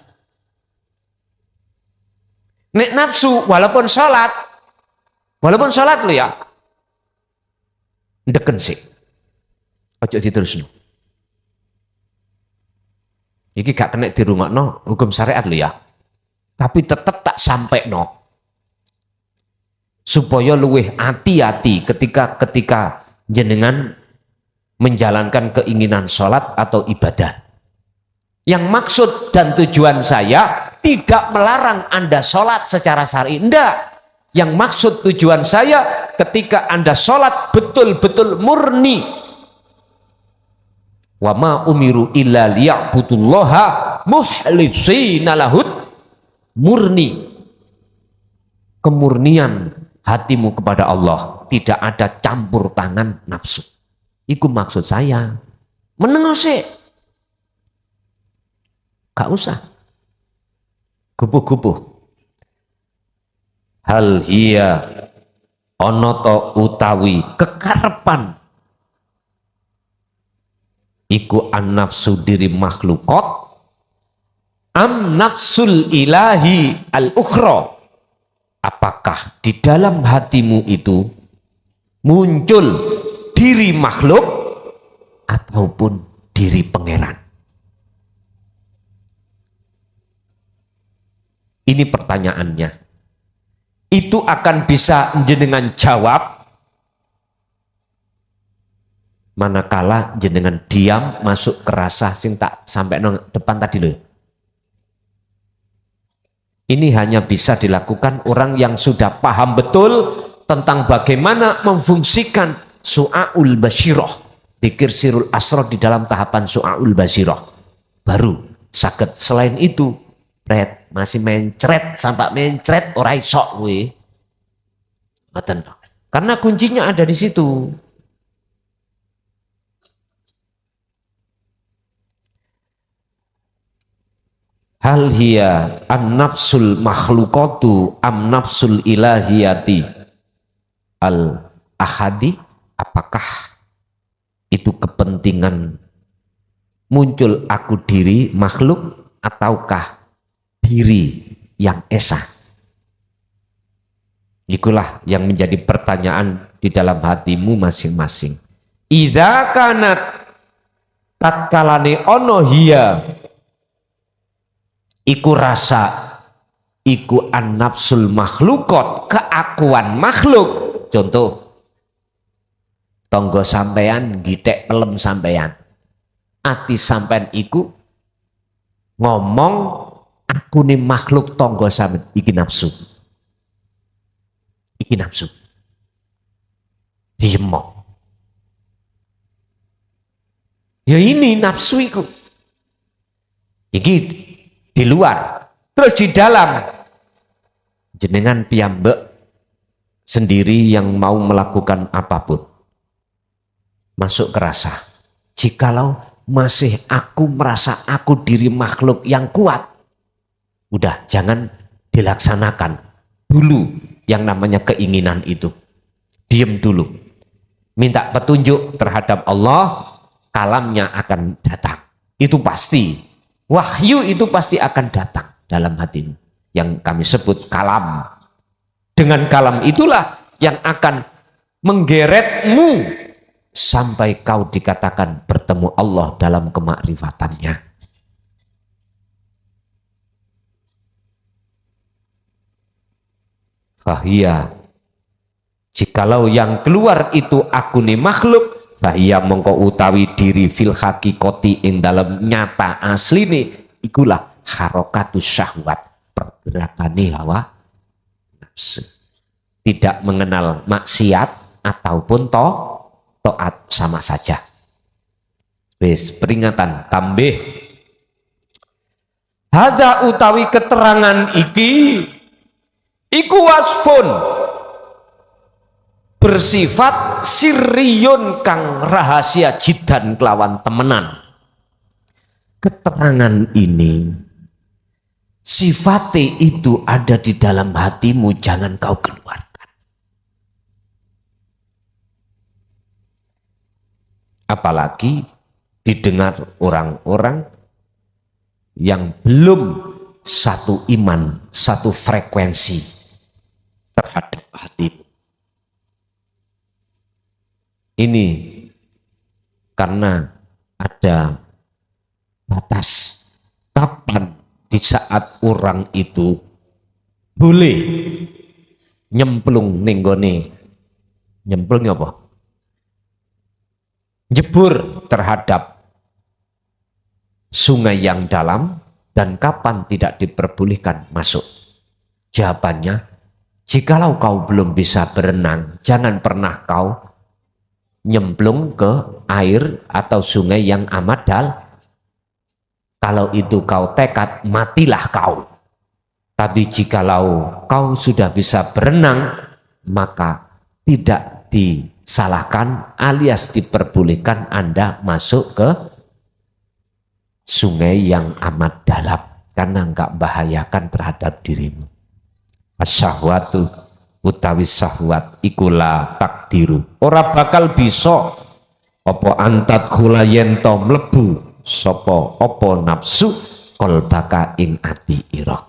Nek nafsu walaupun sholat lo ya, ndeken sih. Ojo diterusno. Iki gak kena di rumah no hukum syariat lo ya. Tapi tetap tak sampai no. Supaya luweh hati-hati ketika jenengan menjalankan keinginan sholat atau ibadah. Yang maksud dan tujuan saya tidak melarang Anda sholat secara syar'i, enggak. Yang maksud tujuan saya ketika Anda sholat betul-betul murni. Wa ma umiru illa liya'budullaha muhlishina lahud, murni, kemurnian hatimu kepada Allah, tidak ada campur tangan nafsu. Iku maksud saya. Menengose, gak usah gubuh-gubuh. Hal hiya onoto utawi kekarepan iku an nafsu diri makhlukot am nafsul ilahi al ukhra. Apakah di dalam hatimu itu muncul diri makhluk ataupun diri pangeran? Ini pertanyaannya. Itu akan bisa jenengan jawab manakala jenengan diam masuk ke rasa sing tak sampai nang depan tadi loh. Ini hanya bisa dilakukan orang yang sudah paham betul tentang bagaimana memfungsikan su'aul basyirah, dzikir sirul asrar di dalam tahapan su'aul basyirah. Baru sakit. Selain itu, masih mencret sampai mencret ora iso kuwi. Ngoten. Karena kuncinya ada di situ. Hal hiya an nafsul makhlukatu am nafsul ilahiyati al ahadi. Apakah itu kepentingan muncul aku diri makhluk ataukah diri yang esa? Itulah yang menjadi pertanyaan di dalam hatimu masing-masing. Idza kanat tatkalane ono hiya iku rasa iku an nafsul makhlukot, keakuan makhluk. Contoh, tonggo sampean gitek pelem sampean, ati sampean iku ngomong aku nih makhluk tonggo sampean, iki nafsu, iki nafsu, diemok. Ya ini nafsu iku, iki di luar. Terus di dalam, jenengan piyambek sendiri yang mau melakukan apapun, masuk ke rasa. Jikalau masih aku merasa aku diri makhluk yang kuat, udah jangan dilaksanakan dulu yang namanya keinginan itu. Diam dulu, minta petunjuk terhadap Allah, kalamnya akan datang. Itu pasti, wahyu itu pasti akan datang dalam hatimu, yang kami sebut kalam. Dengan kalam itulah yang akan menggeretmu sampai kau dikatakan bertemu Allah dalam kemakrifatannya. Fahiyya, jikalau yang keluar itu aku nih makhluk, fahiyya mongko utawi diri fil hakikoti ing dalam nyata asli nih, ikulah harokatus syahwat, pergerakane hawa nafsu. Tidak mengenal maksiat ataupun taat, sama saja. Wis, peringatan tambih. Hadza utawi keterangan iki iku wasfun, bersifat sirriyun kang rahasia jidan kelawan temenan. Keterangan ini sifatnya itu ada di dalam hatimu, jangan kau keluarkan. Apalagi didengar orang-orang yang belum satu iman, satu frekuensi terhadap hatimu. Ini karena ada batas kapan di saat orang itu boleh nyemplung nenggone, nyemplung apa? Jebur terhadap sungai yang dalam, dan kapan tidak diperbolehkan masuk. Jawabannya, jikalau kau belum bisa berenang, jangan pernah kau nyemplung ke air atau sungai yang amat dalam. Kalau itu kau tekad, matilah kau. Tapi jikalau kau sudah bisa berenang, maka tidak disalahkan alias diperbolehkan Anda masuk ke sungai yang amat dalam, karena enggak bahayakan terhadap dirimu. Asyahwatu utawi syahwat ikulah takdiru, ora bakal bisa apa antat khula yento mlebu sapa apa nafsu kolbaka ing ati ira.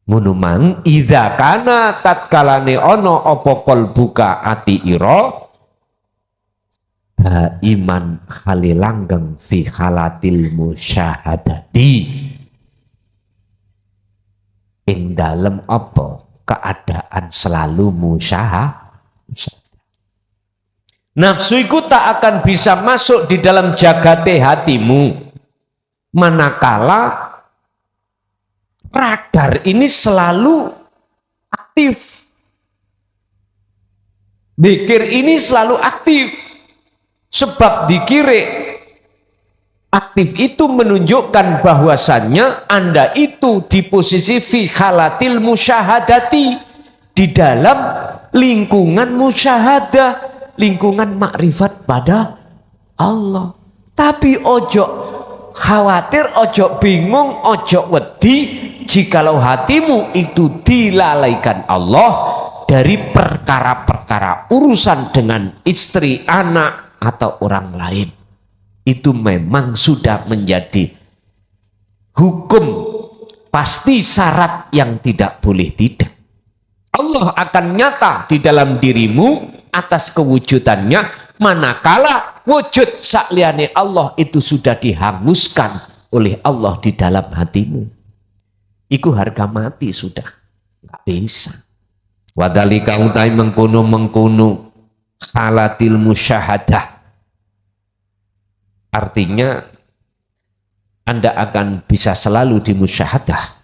Munumang idza kana tatkalane ana apa kolbuka ati ira iman halilanggeng fi halatil musyahadati, ing dalem apa keadaan selalu musyahadah. Nafsu itu tak akan bisa masuk di dalam jagate hatimu manakala radar ini selalu aktif, dzikir ini selalu aktif. Sebab dikire aktif itu menunjukkan bahwasannya Anda itu di posisi fi halatil musyahadati, di dalam lingkungan musyahadah, lingkungan makrifat pada Allah. Tapi ojo khawatir, ojo bingung, ojo wedi jikalau hatimu itu dilalaikan Allah dari perkara-perkara urusan dengan istri, anak, atau orang lain. Itu memang sudah menjadi hukum pasti, syarat yang tidak boleh tidak. Allah akan nyata di dalam dirimu atas kewujudannya manakala wujud sakliyane Allah itu sudah dihanguskan oleh Allah di dalam hatimu. Iku harga mati sudah, nggak bisa. Wadhalika utai mengkono halatil musyahadah, artinya Anda akan bisa selalu di musyahadah.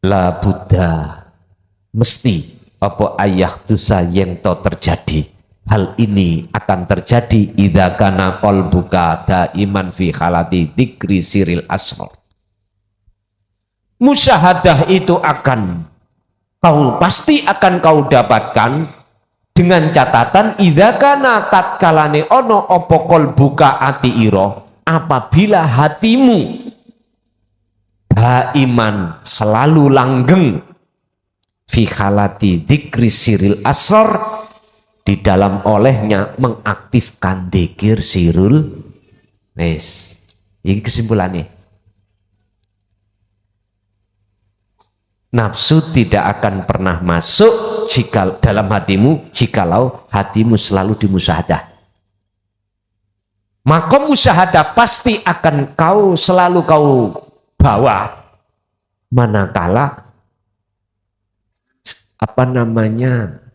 La Buddha, mesti apa ayah tusa yang to terjadi. Hal ini akan terjadi idza kana qalbuka daiman fi halati dzikri siril asrar. Musyahadah itu pasti akan kau dapatkan dengan catatan idza kana tatkalane ono apa buka ati ira, apabila hatimu daiman selalu langgeng fi halati dzikri siril asrar, di dalam olehnya mengaktifkan dzikir sirul. Wes iki kesimpulannya, nafsu tidak akan pernah masuk jika dalam hatimu jikalau hatimu selalu dimusyahadah. Makom musyahadah pasti akan selalu kau bawa, manakala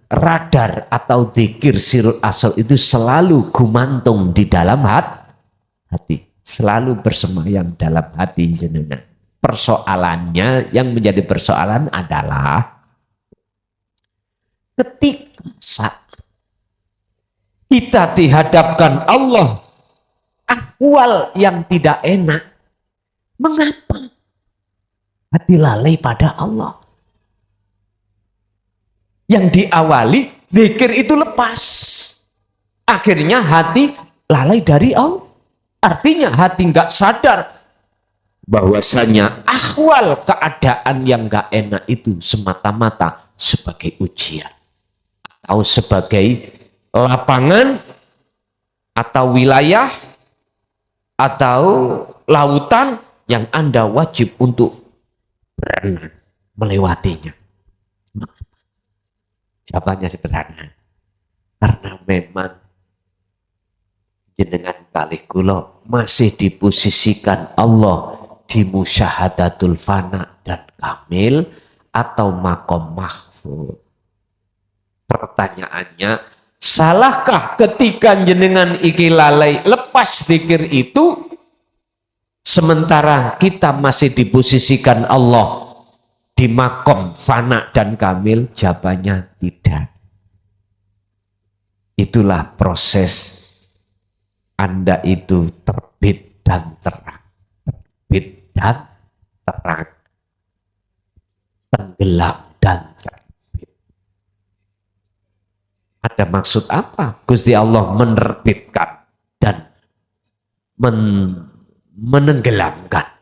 radar atau dzikir sirul asal itu selalu gumantung di dalam hati, selalu bersemayam dalam hati jenengan. Persoalannya, yang menjadi persoalan adalah ketika kita dihadapkan Allah ahwal yang tidak enak, mengapa hati lalai pada Allah? Yang diawali zikir itu lepas, akhirnya hati lalai dari Allah. Artinya hati nggak sadar bahwasanya ahwal keadaan yang nggak enak itu semata-mata sebagai ujian atau sebagai lapangan atau wilayah atau lautan yang Anda wajib untuk berenang melewatinya. Jawabannya sederhana, karena memang jenengan kalih kula masih diposisikan Allah di musyahadatul fana dan kamil atau makom mahfud. Pertanyaannya, salahkah ketika jenengan iki lalai lepas zikir itu sementara kita masih diposisikan Allah di makom fana dan kamil? Jawabannya tidak. Itulah proses Anda itu terbit dan terang, terbit dan terang, tenggelam dan terbit. Ada maksud apa Gusti Allah menerbitkan dan menenggelamkan?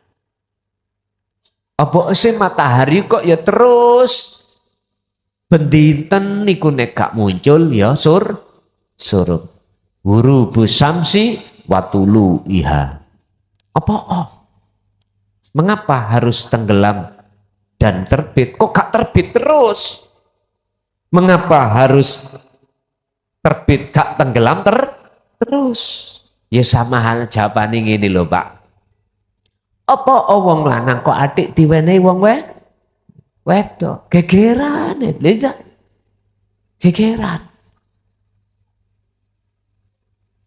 Apa sih matahari kok ya terus bendinten niku nek gak muncul ya suruh guru busamsi watulu iha. Apa? Mengapa harus tenggelam dan terbit? Kok gak terbit terus? Mengapa harus terbit gak tenggelam terus? Ya sama hal jawaban ini loh Pak. Apa wong lanang kok adik diwenehi wong wedok? Gegeran itu, gegeran.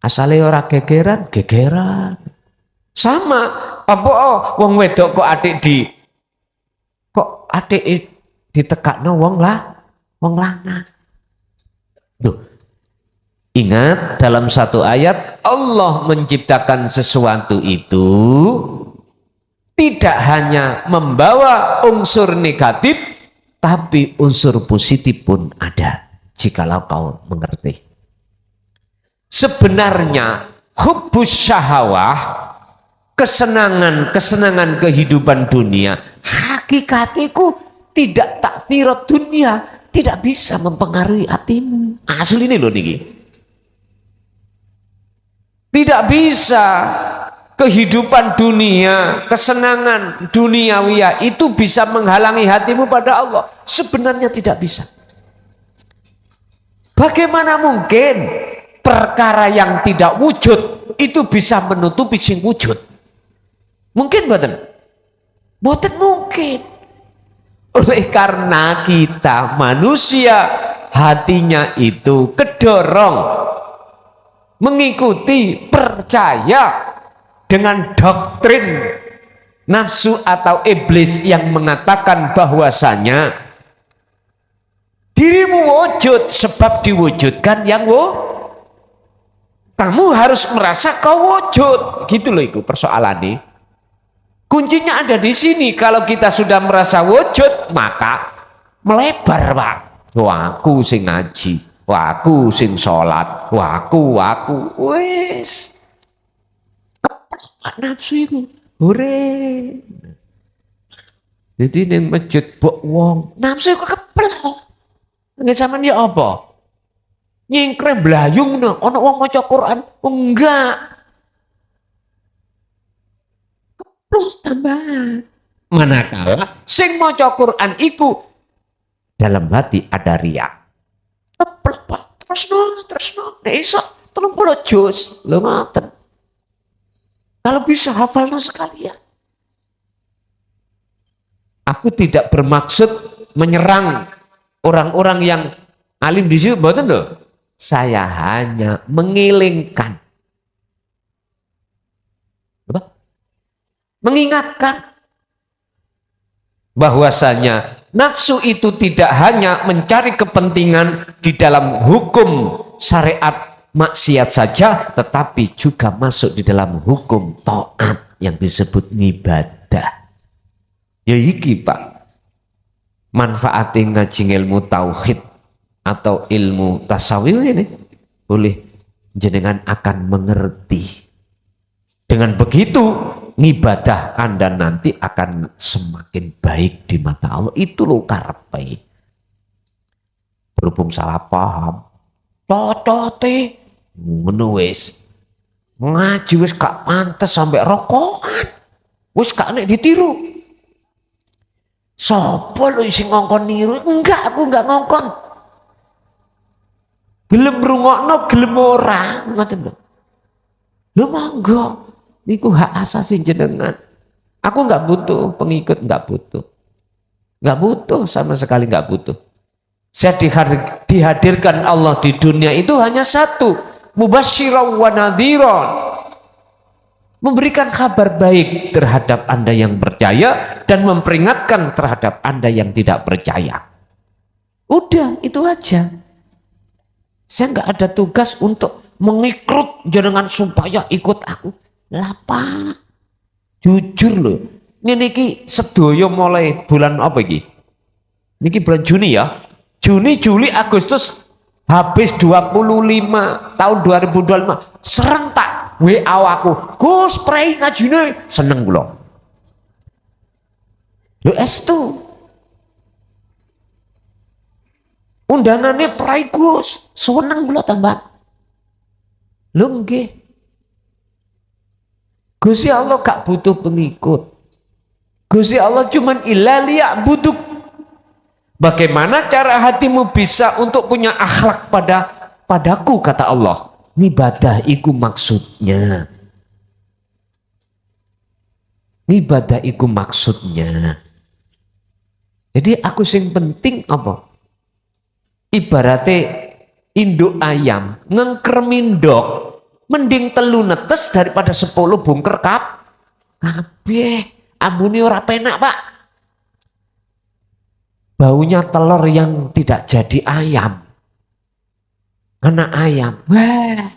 Asale ora gegeran. Sama, apa wong wedok kok adik ditekakno wong lanang. Duh. Ingat dalam satu ayat Allah menciptakan sesuatu itu tidak hanya membawa unsur negatif, tapi unsur positif pun ada jikalau kau mengerti. Sebenarnya hubbus syahawah, kesenangan kehidupan dunia, hakikatiku tidak takfirat dunia, tidak bisa mempengaruhi hatimu. Asli ini loh niki. Tidak bisa. Kehidupan dunia, kesenangan duniawiya itu bisa menghalangi hatimu pada Allah. Sebenarnya tidak bisa. Bagaimana mungkin perkara yang tidak wujud itu bisa menutupi sing wujud? Mungkin mboten? Mboten mungkin. Oleh karena kita manusia hatinya itu kedorong mengikuti, percaya dengan doktrin nafsu atau iblis yang mengatakan bahwasanya dirimu wujud sebab diwujudkan yang kamu harus merasa kau wujud, gitu loh itu persoalannya. Kuncinya ada di sini. Kalau kita sudah merasa wujud, maka melebar Pak. Wah, aku sing ngaji, Waku sing salat, waku wis. Keplak nafsu iku. Hore. Jadi ning masjid bok wong, nafsu iku keplak. Nggih sampean ya apa? Nyingkre blayung no, ana wong maca Quran, enggak. Keplak tambahan. Manakala sing maca Quran iku dalam hati ada riak. Keplak Pak, terus nek iso 30 juz. Lho ngoten. Kalau bisa hafalno sekalian. Aku tidak bermaksud menyerang orang-orang yang alim di situ, mboten lho. Saya hanya mengilingkan. Apa? Mengingatkan bahwasanya nafsu itu tidak hanya mencari kepentingan di dalam hukum syariat maksiat saja, tetapi juga masuk di dalam hukum taat yang disebut ibadah. Ya iki Pak, manfaatnya ngaji ilmu tauhid atau ilmu tasawuf ini, boleh jenengan akan mengerti. Dengan begitu ngibadah Anda nanti akan semakin baik di mata Allah. Itu lo karepe. Berhubung salah paham, cocote ngono wis. Ngaji wis gak pantes sampai rokokan. Wis gak nek ditiru. Sopo lo sing ngongkon niru? Enggak, aku enggak ngongkon. Gelem rungokno, gelem ora, ngoten lho. Lho monggo. Niku hak asasi jenengan. Aku nggak butuh pengikut, nggak butuh sama sekali nggak butuh. Saya dihadirkan Allah di dunia itu hanya satu, mubasysyiran wa nadhiran, memberikan kabar baik terhadap Anda yang percaya dan memperingatkan terhadap Anda yang tidak percaya. Udah itu aja. Saya nggak ada tugas untuk mengikrut jenengan supaya ikut aku. Lapa, jujur loh. Ini sedoyo mulai bulan apa iki? Niki bulan Juni ya. Juni, Juli, Agustus habis 25 tahun 2025 serentak WA aku. Gus pray ngajine seneng kula. Lho estu. Undangannya pray Gus, seneng kula tambah. Lho nggih. Gusti Allah gak butuh pengikut. Gusti Allah cuman ilaliya butuh. Bagaimana cara hatimu bisa untuk punya akhlak padaku, kata Allah. Ibadah iku maksudnya. Ibadah iku maksudnya. Jadi aku sing penting apa? Ibaratnya induk ayam ngengkremindok. Mending telu netes daripada 10 bungker kabeh. Ambune ora penak, Pak. Baunya telur yang tidak jadi ayam. Anak ayam. Wah.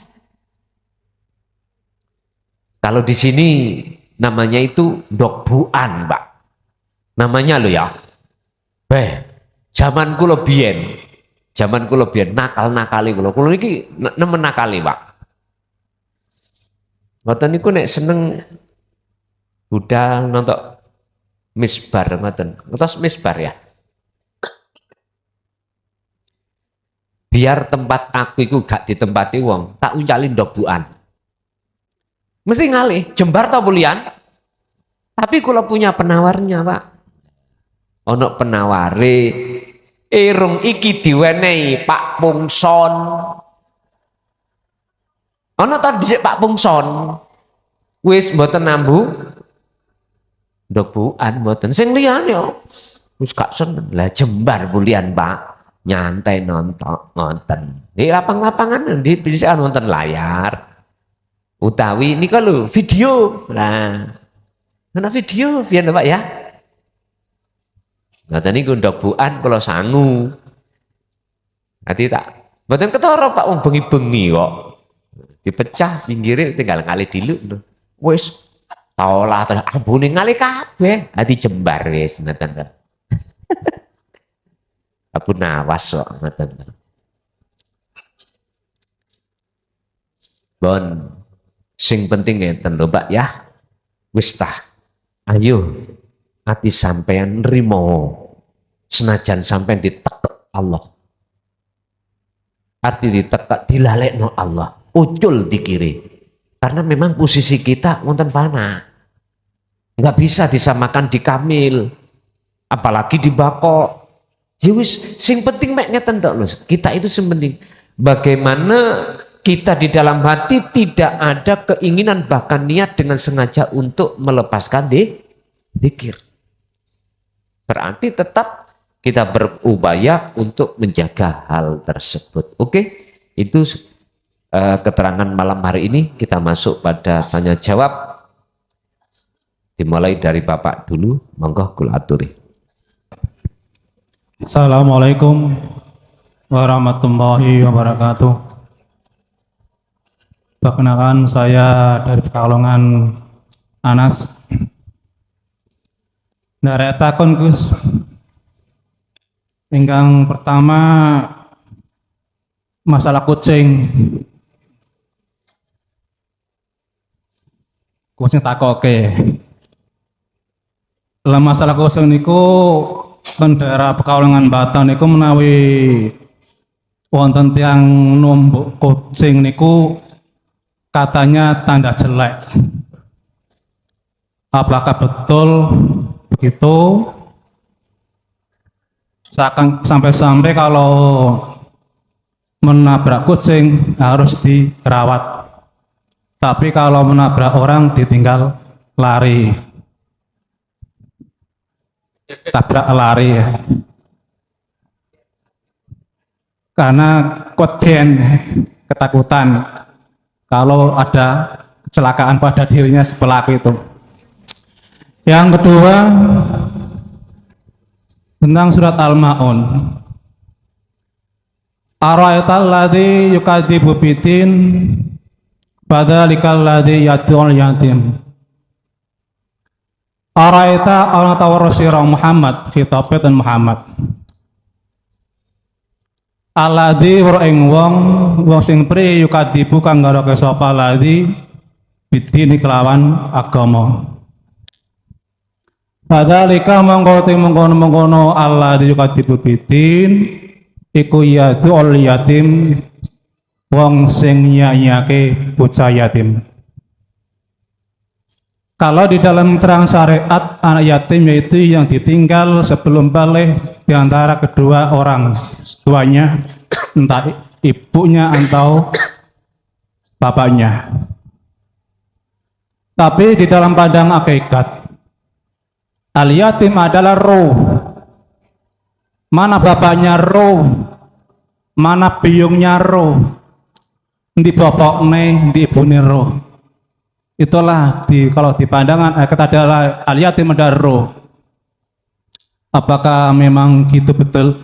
Kalau di sini namanya itu dokbuan, Pak. Namanya lo ya. Zaman kula biyen. Nakal-nakali kula. Kula niki nemen nakali, Pak. Ngoten niku nek seneng budal nonton misbar ngoten. Ngertos misbar ya. Biar tempat aku iku gak ditempati wong, tak uncalin dokbuan. Mesti ngalih, jembar tau bulian. Tapi kalau punya penawarnya, Pak. Ono penaware irung iki diwenehi Pak Pungson. Ana ta dhisik Pak Pungson. Wis mboten nambu dokbuan mboten. Sing liyane wis gak seneng. Lah jembar bulian Pak. Nyantai nonton ngoten. Di lapang-lapangan di bisa nonton layar. Utawi ini kalau video. Nah. Ana video biyen Pak ya. Ngoten niku dokbuan kula sangu. Ati tak mboten ketara Pak wong bengi-bengi kok. Dipecah pinggirnya tinggal ngalih dulu wis taolah ambune ngalih kabeh ati jembar wis ngoten kan. Ampun nawas kok ngoten. Bon, sing penting ngeten lho Pak ya. Wis tah. Ayo ati sampean nrimo. Senajan sampean ditekek Allah. Arti ditekek dilalekno Allah. Ucul dikiri. Karena memang posisi kita wonten fana. Enggak bisa disamakan di kamil. Apalagi di bako. Ya wis sing penting mek ngeten tok lho. Kita itu sing penting bagaimana kita di dalam hati tidak ada keinginan bahkan niat dengan sengaja untuk melepaskan dzikir. Berarti tetap kita berupaya untuk menjaga hal tersebut. Oke, itu keterangan malam hari ini. Kita masuk pada tanya jawab. Dimulai dari Bapak dulu, monggo kula aturi. Assalamualaikum warahmatullahi wabarakatuh. Perkenalkan, saya dari Pekalongan, Anas. Dari takon Gus, ingkang pertama masalah kucing. Kucing takoke. Lah masalah kucing niku ten daerah Pekalongan Batam niku menawi wonten tiyang numbuk kucing niku katanya tanda jelek. Apakah betul begitu? Sampai-sampai kalau menabrak kucing harus dirawat. Tapi kalau menabrak orang ditinggal lari. Tabrak lari ya. Karena keweden, ketakutan kalau ada kecelakaan pada dirinya si pelaku itu. Yang kedua, tentang surat Al-Ma'un. Ara'aital ladzi yukadzibu bidin fadzalikal ladzi yad'ul yatim. Ara'aita ana tawarrasira Muhammad, khitabe dan Muhammad. Alladzi wa ing wong sing pri yukadzibu kang ngarake sapa ladzi bidin kelawan agama. Fadzalika mengkono alladzi yukadzibu bidin iku yad'ul yatim, wong sing nyayake bocah yatim. Kalau di dalam terang syariat, anak yatim yaitu yang ditinggal sebelum balik di antara kedua orang tuanya, entah ibunya atau bapaknya. Tapi di dalam pandangan hakikat, al yatim adalah roh. Mana bapaknya roh, mana biungnya roh, di bapaknya, di ibune roh. Itulah kalau di pandangan hakikat adalah al yatim adalah roh. Apakah memang gitu betul?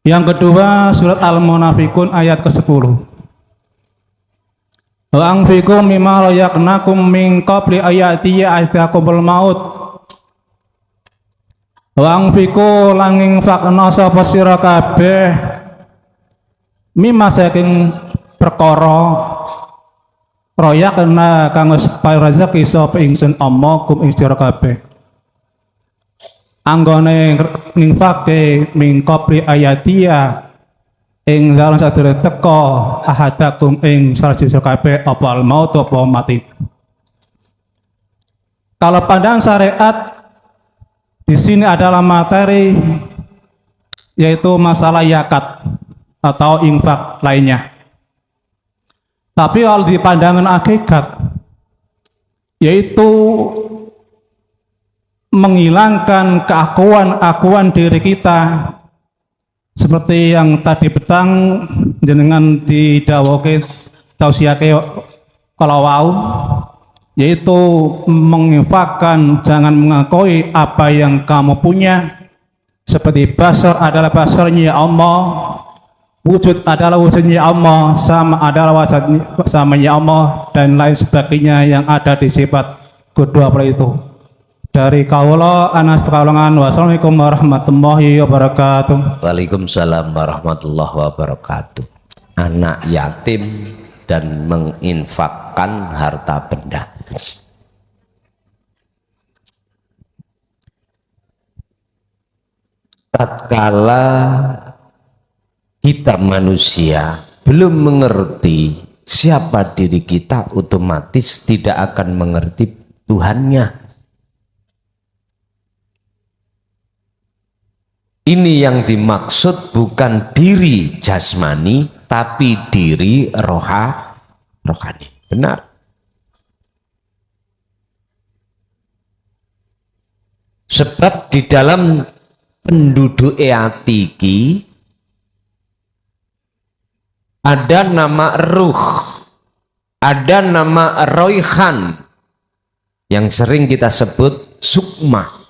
Yang kedua, surat Al-Munafikun ayat ke-10. Wa anfiqu mimma razaqnakum min qabli ayati ya'tiyakumul maut. Wa anfiqu langing fakna sapa sira kabeh mimma saking perkara royak kena kang wis rezeki sapa ingsun kum ing sira kabeh. Anggone nginfake min qabli ayatia ing dalem sadurunge teka ahadakum ing sira kabeh apa al maut apa mati. Kalau pandangan syariat di sini adalah materi, yaitu masalah yakat atau infak lainnya. Tapi kalau di pandangan hakikat, yaitu menghilangkan keakuan diri kita, seperti yang tadi petang jenengan didhawuhke tausiake kalau wau, yaitu menginfakkan, jangan mengakui apa yang kamu punya, seperti basar adalah basarnya Allah, wujud adalah wujudnya Allah, sama adalah wajahnya samanya Allah, dan lain sebagainya yang ada di sifat kedua hal itu. Dari Kaula Anas Pekalongan. Wassalamualaikum warahmatullahi wabarakatuh. Waalaikumsalam warahmatullahi wabarakatuh. Anak yatim dan menginfakkan harta benda. Tatkala kita manusia belum mengerti siapa diri kita, otomatis tidak akan mengerti Tuhannya. Ini yang dimaksud bukan diri jasmani, tapi diri rohani. Benar. Sebab di dalam penduduk eatiki ada nama ruh, ada nama roihan yang sering kita sebut sukma.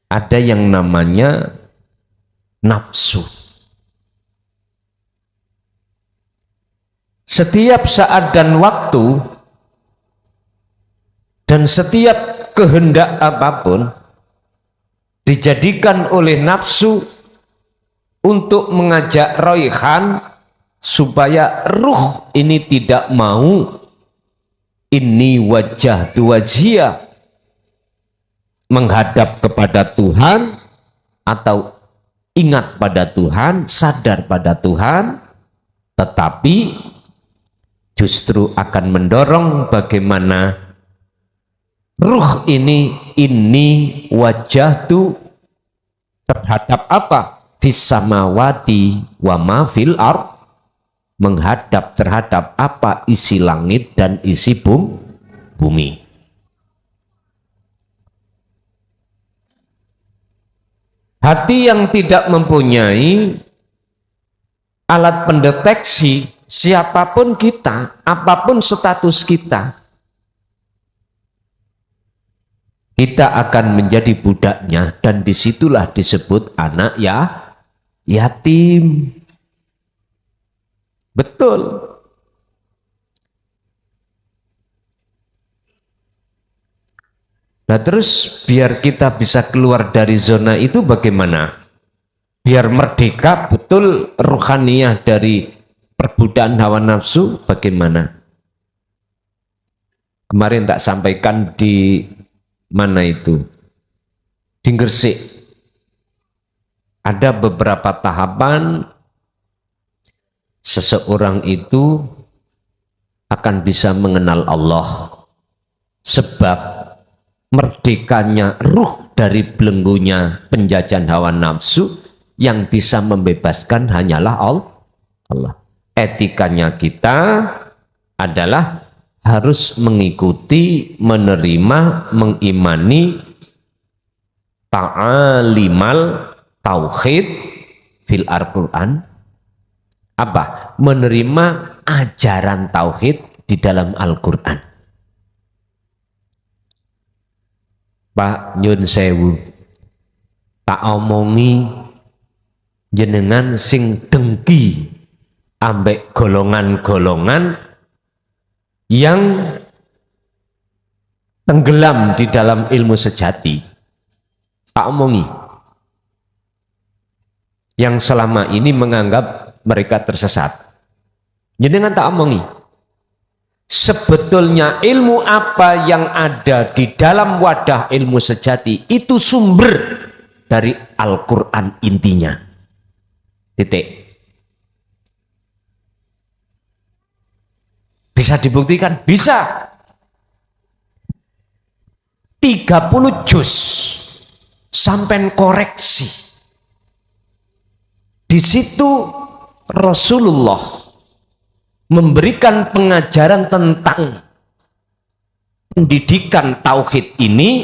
Ada yang namanya nafsu. Setiap saat dan waktu dan setiap kehendak apapun dijadikan oleh nafsu untuk mengajak roihan supaya ruh ini tidak mau ini wajah wajhiyah menghadap kepada Tuhan atau ingat pada Tuhan, sadar pada Tuhan, tetapi justru akan mendorong bagaimana ruh ini wajah tu terhadap apa? Fis samawati wa ma fil ard, menghadap terhadap apa isi langit dan isi bumi. Hati yang tidak mempunyai alat pendeteksi siapapun kita, apapun status kita, kita akan menjadi budaknya, dan disitulah disebut anak yatim. Betul. Nah terus biar kita bisa keluar dari zona itu bagaimana? Biar merdeka betul ruhaniyah dari perbudakan hawa nafsu bagaimana? Kemarin tak sampaikan di mana itu? Di Gresik. Ada beberapa tahapan seseorang itu akan bisa mengenal Allah. Sebab merdekanya ruh dari belenggunya penjajahan hawa nafsu, yang bisa membebaskan hanyalah Allah. Etikanya kita adalah harus mengikuti, menerima, mengimani ta'alimal tauhid fil Al-Quran. Apa? Menerima ajaran tauhid di dalam Al-Quran. Pak nyun sewu, tak omongi jenengan sing dengki ambek golongan-golongan yang tenggelam di dalam ilmu sejati. Tak omongi yang selama ini menganggap mereka tersesat. Jenengan tak omongi. Sebetulnya ilmu apa yang ada di dalam wadah ilmu sejati itu sumber dari Al-Quran intinya. Titik. Bisa dibuktikan? Bisa. 30 juz sampai koreksi. Di situ Rasulullah memberikan pengajaran tentang pendidikan tauhid ini,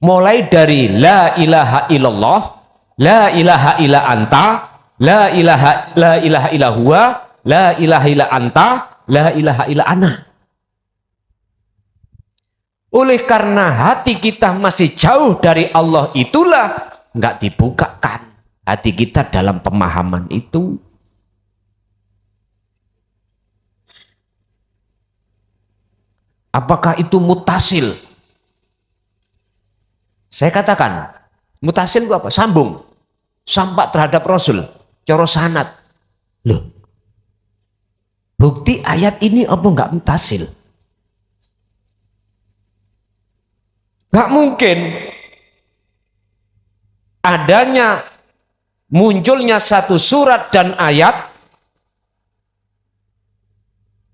mulai dari la ilaha illallah, la ilaha illa anta, la ilaha illa huwa, la ilaha illa anta, la ilaha illa ana. Oleh karena hati kita masih jauh dari Allah, itulah nggak dibukakan hati kita dalam pemahaman itu. Apakah itu mutasil? Saya katakan, mutasil itu apa? Sambung. Sampak terhadap Rasul. Coro sanat. Loh, Bukti ayat ini apa enggak mutasil? Enggak mungkin adanya munculnya satu surat dan ayat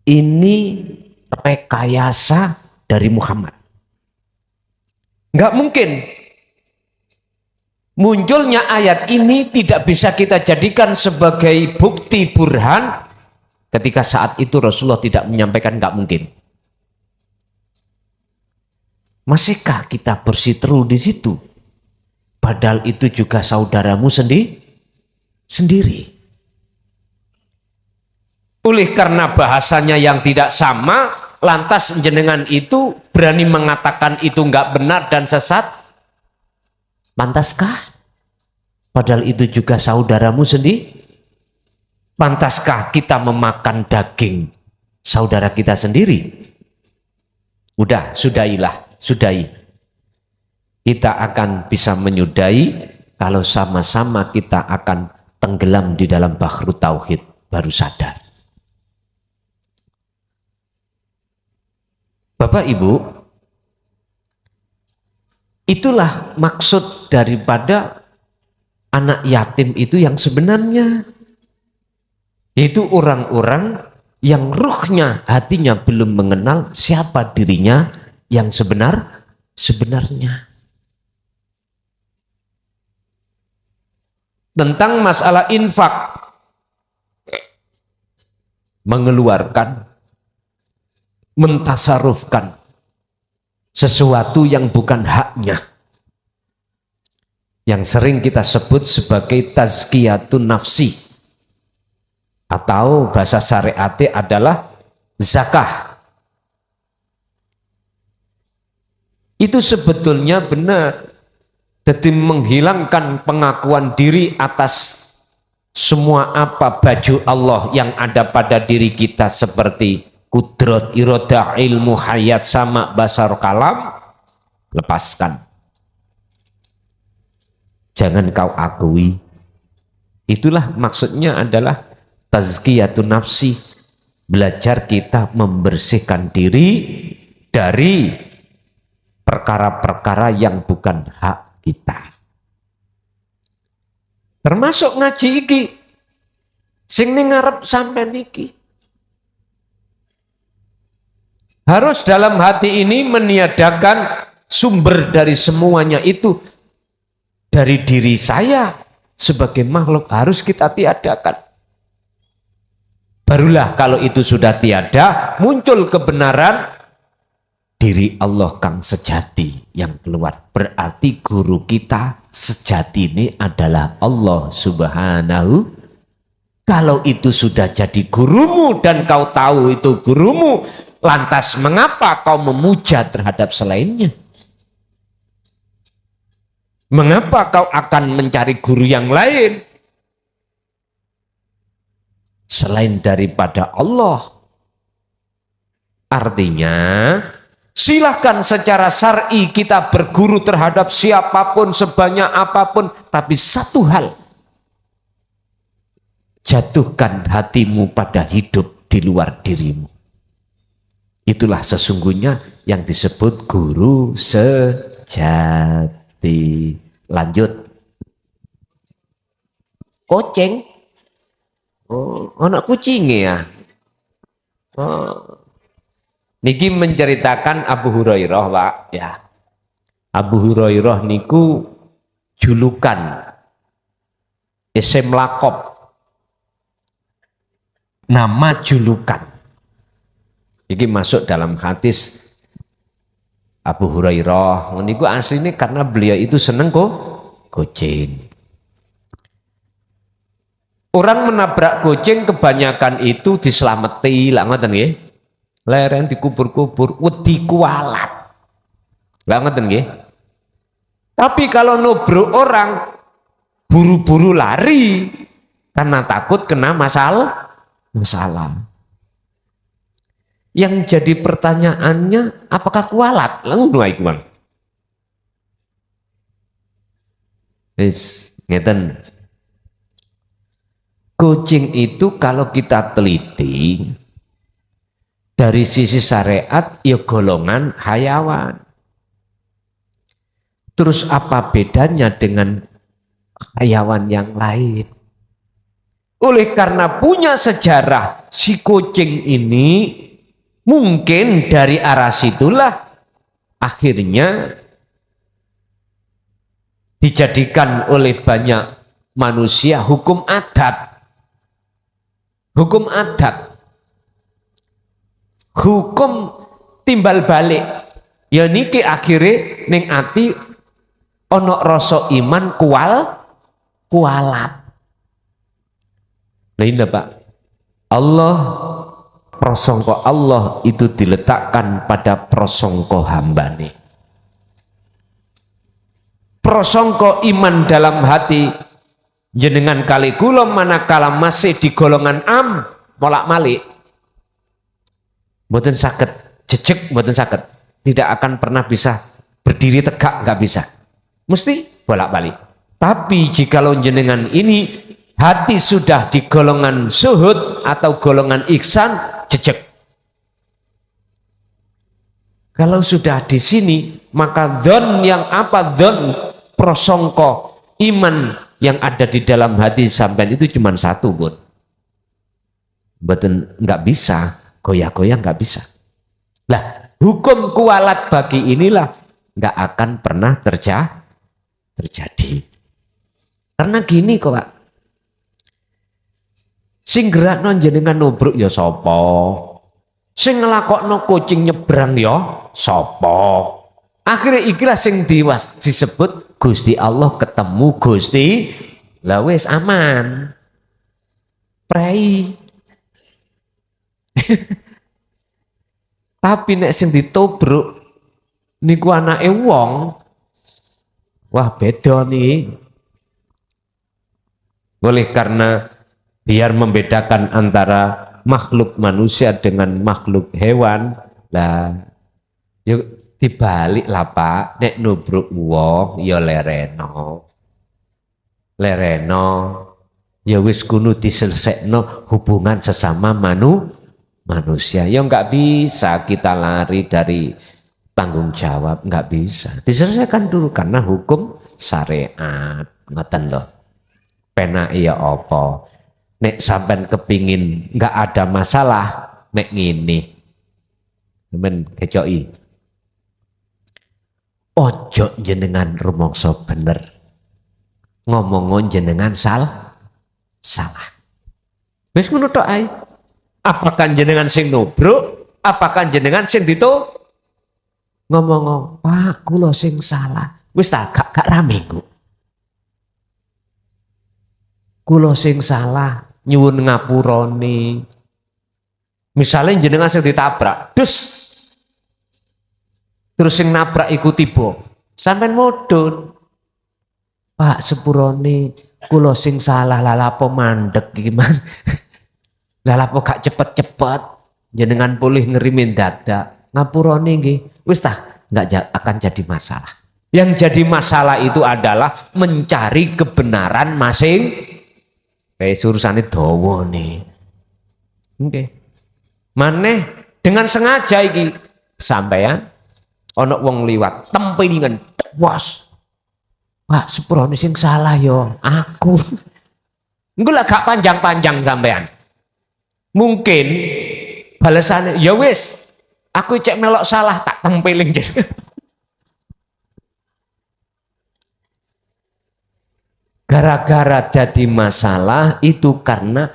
ini rekayasa dari Muhammad. Enggak mungkin. Munculnya ayat ini tidak bisa kita jadikan sebagai bukti burhan ketika saat itu Rasulullah tidak menyampaikan, enggak mungkin. Masihkah kita bersiteru di situ? Padahal itu juga saudaramu sendiri. Oleh karena bahasanya yang tidak sama, lantas jenengan itu berani mengatakan itu enggak benar dan sesat? Pantaskah? Padahal itu juga saudaramu sendiri. Pantaskah kita memakan daging saudara kita sendiri? Udah, sudahi. Kita akan bisa menyudahi kalau sama-sama kita akan tenggelam di dalam bahru tauhid, baru sadar. Bapak Ibu, itulah maksud daripada anak yatim itu yang sebenarnya, yaitu orang-orang yang ruhnya, hatinya belum mengenal siapa dirinya yang sebenarnya. Tentang masalah infak, mengeluarkan, mentasarufkan sesuatu yang bukan haknya, yang sering kita sebut sebagai tazkiyatun nafsi, atau bahasa syariatnya adalah zakah. Itu sebetulnya benar. Jadi menghilangkan pengakuan diri atas semua apa baju Allah yang ada pada diri kita seperti kudrat, iradah, ilmu, hayat, sama, basar, kalam, lepaskan. Jangan kau akui. Itulah maksudnya adalah tazkiyatun nafsi. Belajar kita membersihkan diri dari perkara-perkara yang bukan hak kita. Termasuk ngaji iki sing ning ngarep sampean iki. Harus dalam hati ini meniadakan sumber dari semuanya itu dari diri saya sebagai makhluk, harus kita tiadakan. Barulah kalau itu sudah tiada, muncul kebenaran diri Allah kang sejati yang keluar. Berarti guru kita sejati ini adalah Allah Subhanahu. Kalau itu sudah jadi gurumu dan kau tahu itu gurumu, lantas mengapa kau memuja terhadap selainnya? Mengapa kau akan mencari guru yang lain selain daripada Allah? Artinya silahkan secara syar'i kita berguru terhadap siapapun, sebanyak apapun, tapi satu hal, jatuhkan hatimu pada hidup di luar dirimu. Itulah sesungguhnya yang disebut guru sejati. Lanjut. Kucing. Oh, anak kucingnya ya. Oh. Niki menceritakan Abu Hurairah, Pak, ya. Abu Hurairah niku julukan isim lakob. Nama julukan. Niki masuk dalam hadis Abu Hurairah. Niku aslinya karena beliau itu seneng kucing. Orang menabrak kucing kebanyakan itu diselamati, lah ngoten nggih. Leren dikubur-kubur, wedi kualat. Lah ngoten nggih. Tapi kalau nubruk orang buru-buru lari karena takut kena masalah. Yang jadi pertanyaannya, apakah kualat? Lalu nuai kuang. Ngeten. Kucing itu kalau kita teliti, dari sisi syariat ya golongan hayawan. Terus apa bedanya dengan hayawan yang lain? Oleh karena punya sejarah, si kucing ini mungkin dari arah situlah akhirnya dijadikan oleh banyak manusia hukum adat. Hukum adat. Hukum timbal balik. Ya niki akhirnya ning ati ono rasa iman kualat. Nah ini Pak, Allah, prasangka Allah itu diletakkan pada prasangka hambane. Prasangka iman dalam hati jenengan kali kula manakala masih di golongan bolak-malik mboten saged jejeg, mboten saged, tidak akan pernah bisa berdiri tegak, nggak bisa, mesti bolak-balik. Tapi jikalau jenengan ini hati sudah di golongan suhud atau golongan ihsan, jejeg. Kalau sudah di sini, maka dzon yang apa dzon prasangka iman yang ada di dalam hati sampean itu cuma satu, Bun. Betul, nggak bisa, goyah-goyah nggak bisa. Lah, hukum kualat bagi inilah nggak akan pernah terjadi. Karena gini kok, Pak. Sing gerakno jenengan nubruk ya sapa? Sing nglakokno kucing nyebrang ya sapa? Akhirnya ikilah sing disebut Gusti Allah ketemu Gusti. Lah wis aman. Prei. Tapi nek sing ditobruk niku anake wong. Wah beda nih. Oleh karena biar membedakan antara makhluk manusia dengan makhluk hewan, lah yuk dibalik lah Pak, nek nubruk wong ya lereno ya wis kudu diselesekno hubungan sesama manusia. Ya nggak bisa kita lari dari tanggung jawab, nggak bisa, diselesaikan dulu karena hukum syariat. Ngoten lho, penak iya apa. Nek sampean kepingin nggak ada masalah, nek ngini, men kecoki. Ojo jenengan rumangsa bener, ngomong jenengan salah. Wis ngono tok ae. Apakah jenengan sing nubruk, apakah jenengan sing dito ngomong, Pak, kula sing salah. Wis tak gak rame kok. Kula sing salah. Nyuwun ngapuroni. Misalnya jenengan sing ditabrak, terus sing nabrak iku tiba, sampean mudhun. Pak sepurone kula sing salah, lalapo mandek gimana? Lalapo gak cepet-cepet jenengan pulih ngerimin dadak. Ngapuroni nggih. Wis tah enggak akan jadi masalah. Yang jadi masalah itu adalah mencari kebenaran masing. Urusane dawa nih. Oke. Maneh dengan sengaja iki sampeyan ana wong liwat tempelingan. Was. Pak, sepurone sing salah yo aku. Engko lah gak panjang-panjang sampean. Mungkin balasane ya wis, aku cek melok salah tak tempeling jadi. Gara-gara jadi masalah itu karena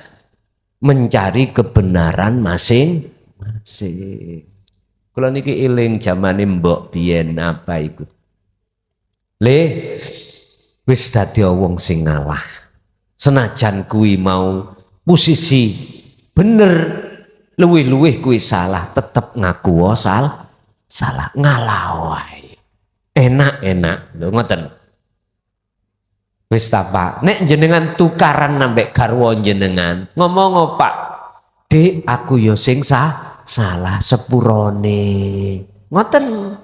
mencari kebenaran masing-masing. Kalau niki iling zamane mbok biyen apa iku. Wis dadi wong sing ngalah. Senajan kuwi mau posisi bener, luwih-luwih kuwi salah, tetep ngaku salah, ngalah wae. Enak-enak, lho ngoten. Wis ta Pak, nek jenengan tukaran nambek garwa jenengan, ngomong Pak, Dik aku yo sing salah sepurone. Ngoten.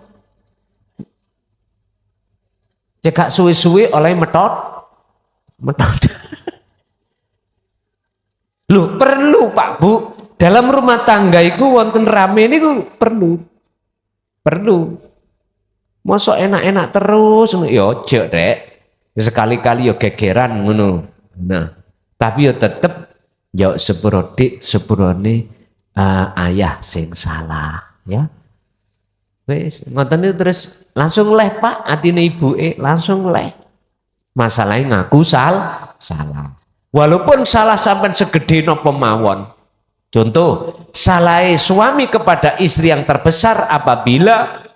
Cekak suwi-suwi oleh metot. Loh perlu Pak Bu dalam rumah tangga itu wonten rame niku perlu mosok enak-enak terus ya ojo Rek, sekali-kali ya gegeran ngono. Nah tapi ya tetep ya sepuro dik sepurone ayah sing salah ya. Wis ngoten niku terus langsung leh Pak, atine ibuke langsung leh. Masalahnya ngaku salah. Walaupun salah sampai segede nopo mawon. Contoh, salah suami kepada istri yang terbesar apabila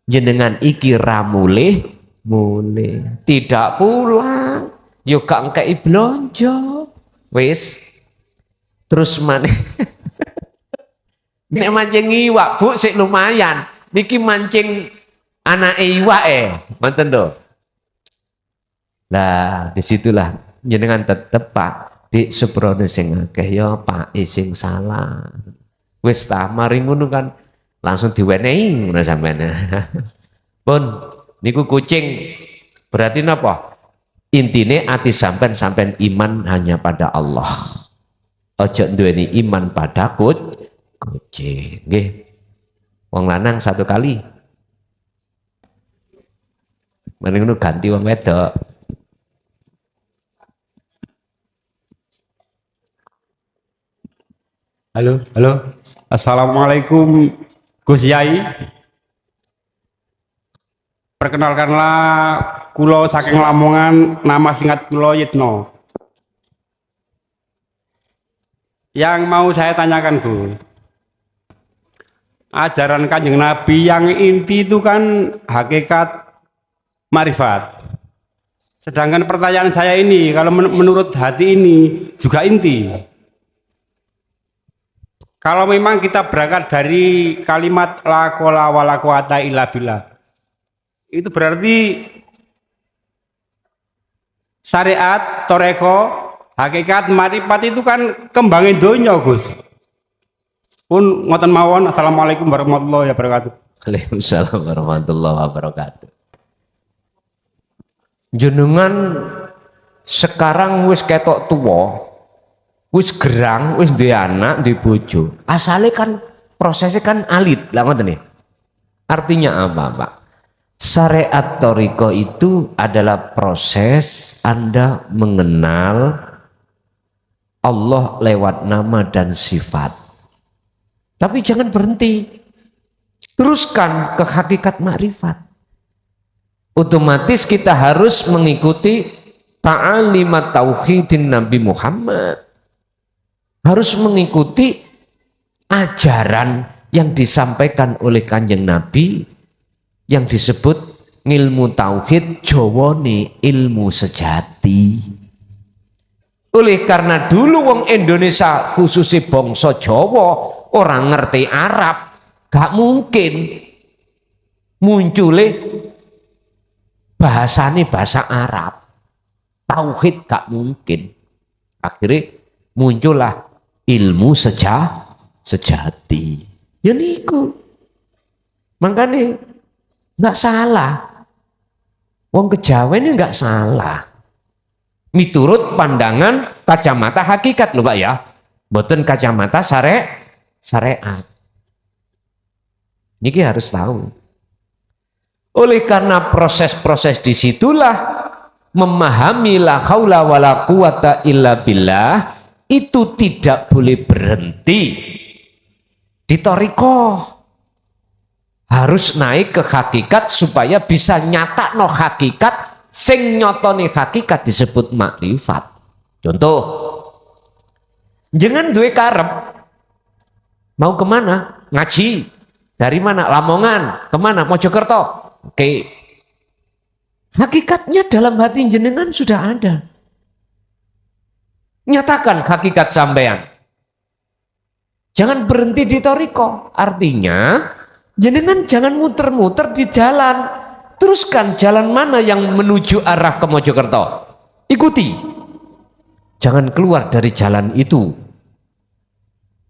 jenengan iki ramulih mulih tidak pulang, yo gak ngkei blonjo. Wis terus maneh nek mancing iwak Bu sik lumayan. Niki mancing anake iwake, ngoten lho. Lah disitulah jenengan tetep Pak di seprone sing akeh ya Pak sing salah. Wis ta mari ngono kan langsung diwenehi ngono sampean. Pun niku kucing berarti napa? Intine ati sampean iman hanya pada Allah. Ojo duweni iman pada kucing. Nggih. Wong lanang satu kali. Mari ngono ganti wong wedok. Halo. Assalamualaikum Gus Yai. Perkenalkanlah kulo saking Lamongan, nama singkat kulo Yitno. Yang mau saya tanyakan Gus, ajaran Kanjeng Nabi yang inti itu kan hakikat marifat. Sedangkan pertanyaan saya ini, kalau menurut hati ini juga inti. Kalau memang kita berangkat dari kalimat la qola wa la quwata illa billah, itu berarti syariat, toreko, hakikat, marifat itu kan kembangin donya Gus. Pun ngoten mawon. Assalamualaikum warahmatullahi wabarakatuh. Waalaikumsalam warahmatullahi wabarakatuh. Jenengan sekarang wis ketok tua, wis gerang, wis duwe anak, duwe bojo. Asale kan prosesnya kan alit, lah ngoten nih. Artinya apa, Pak? Syariat toriko itu adalah proses Anda mengenal Allah lewat nama dan sifat. Tapi jangan berhenti. Teruskan ke hakikat makrifat. Otomatis kita harus mengikuti ta'alimat tauhidin Nabi Muhammad. Harus mengikuti ajaran yang disampaikan oleh Kanjeng Nabi yang disebut ilmu tauhid jawone ilmu sejati. Oleh karena dulu wong Indonesia khususnya bangsa Jawa orang ngerti Arab, gak mungkin munculnya bahasane bahasa Arab. Tauhid gak mungkin. Akhirnya muncullah ilmu sejati. Ya niku. Makanya nggak salah. Wong kejawen ini nggak salah. Miturut pandangan kacamata hakikat loh Pak ya. Boten kacamata syariat. Niki harus tahu. Oleh karena proses-proses disitulah memahami la haula wala quwata illa billah itu tidak boleh berhenti di thariqah. Harus naik ke hakikat supaya bisa nyata no hakikat sing nyotone hakikat disebut makrifat. Contoh, jangan duwe karep mau kemana? Ngaji. Dari mana? Lamongan. Kemana? Mojokerto. Oke. Hakikatnya dalam hati jenengan sudah ada. Nyatakan hakikat sampean. Jangan berhenti di thariqah. Artinya jenengan jangan muter-muter di jalan. Teruskan jalan mana yang menuju arah ke Mojokerto. Ikuti. Jangan keluar dari jalan itu.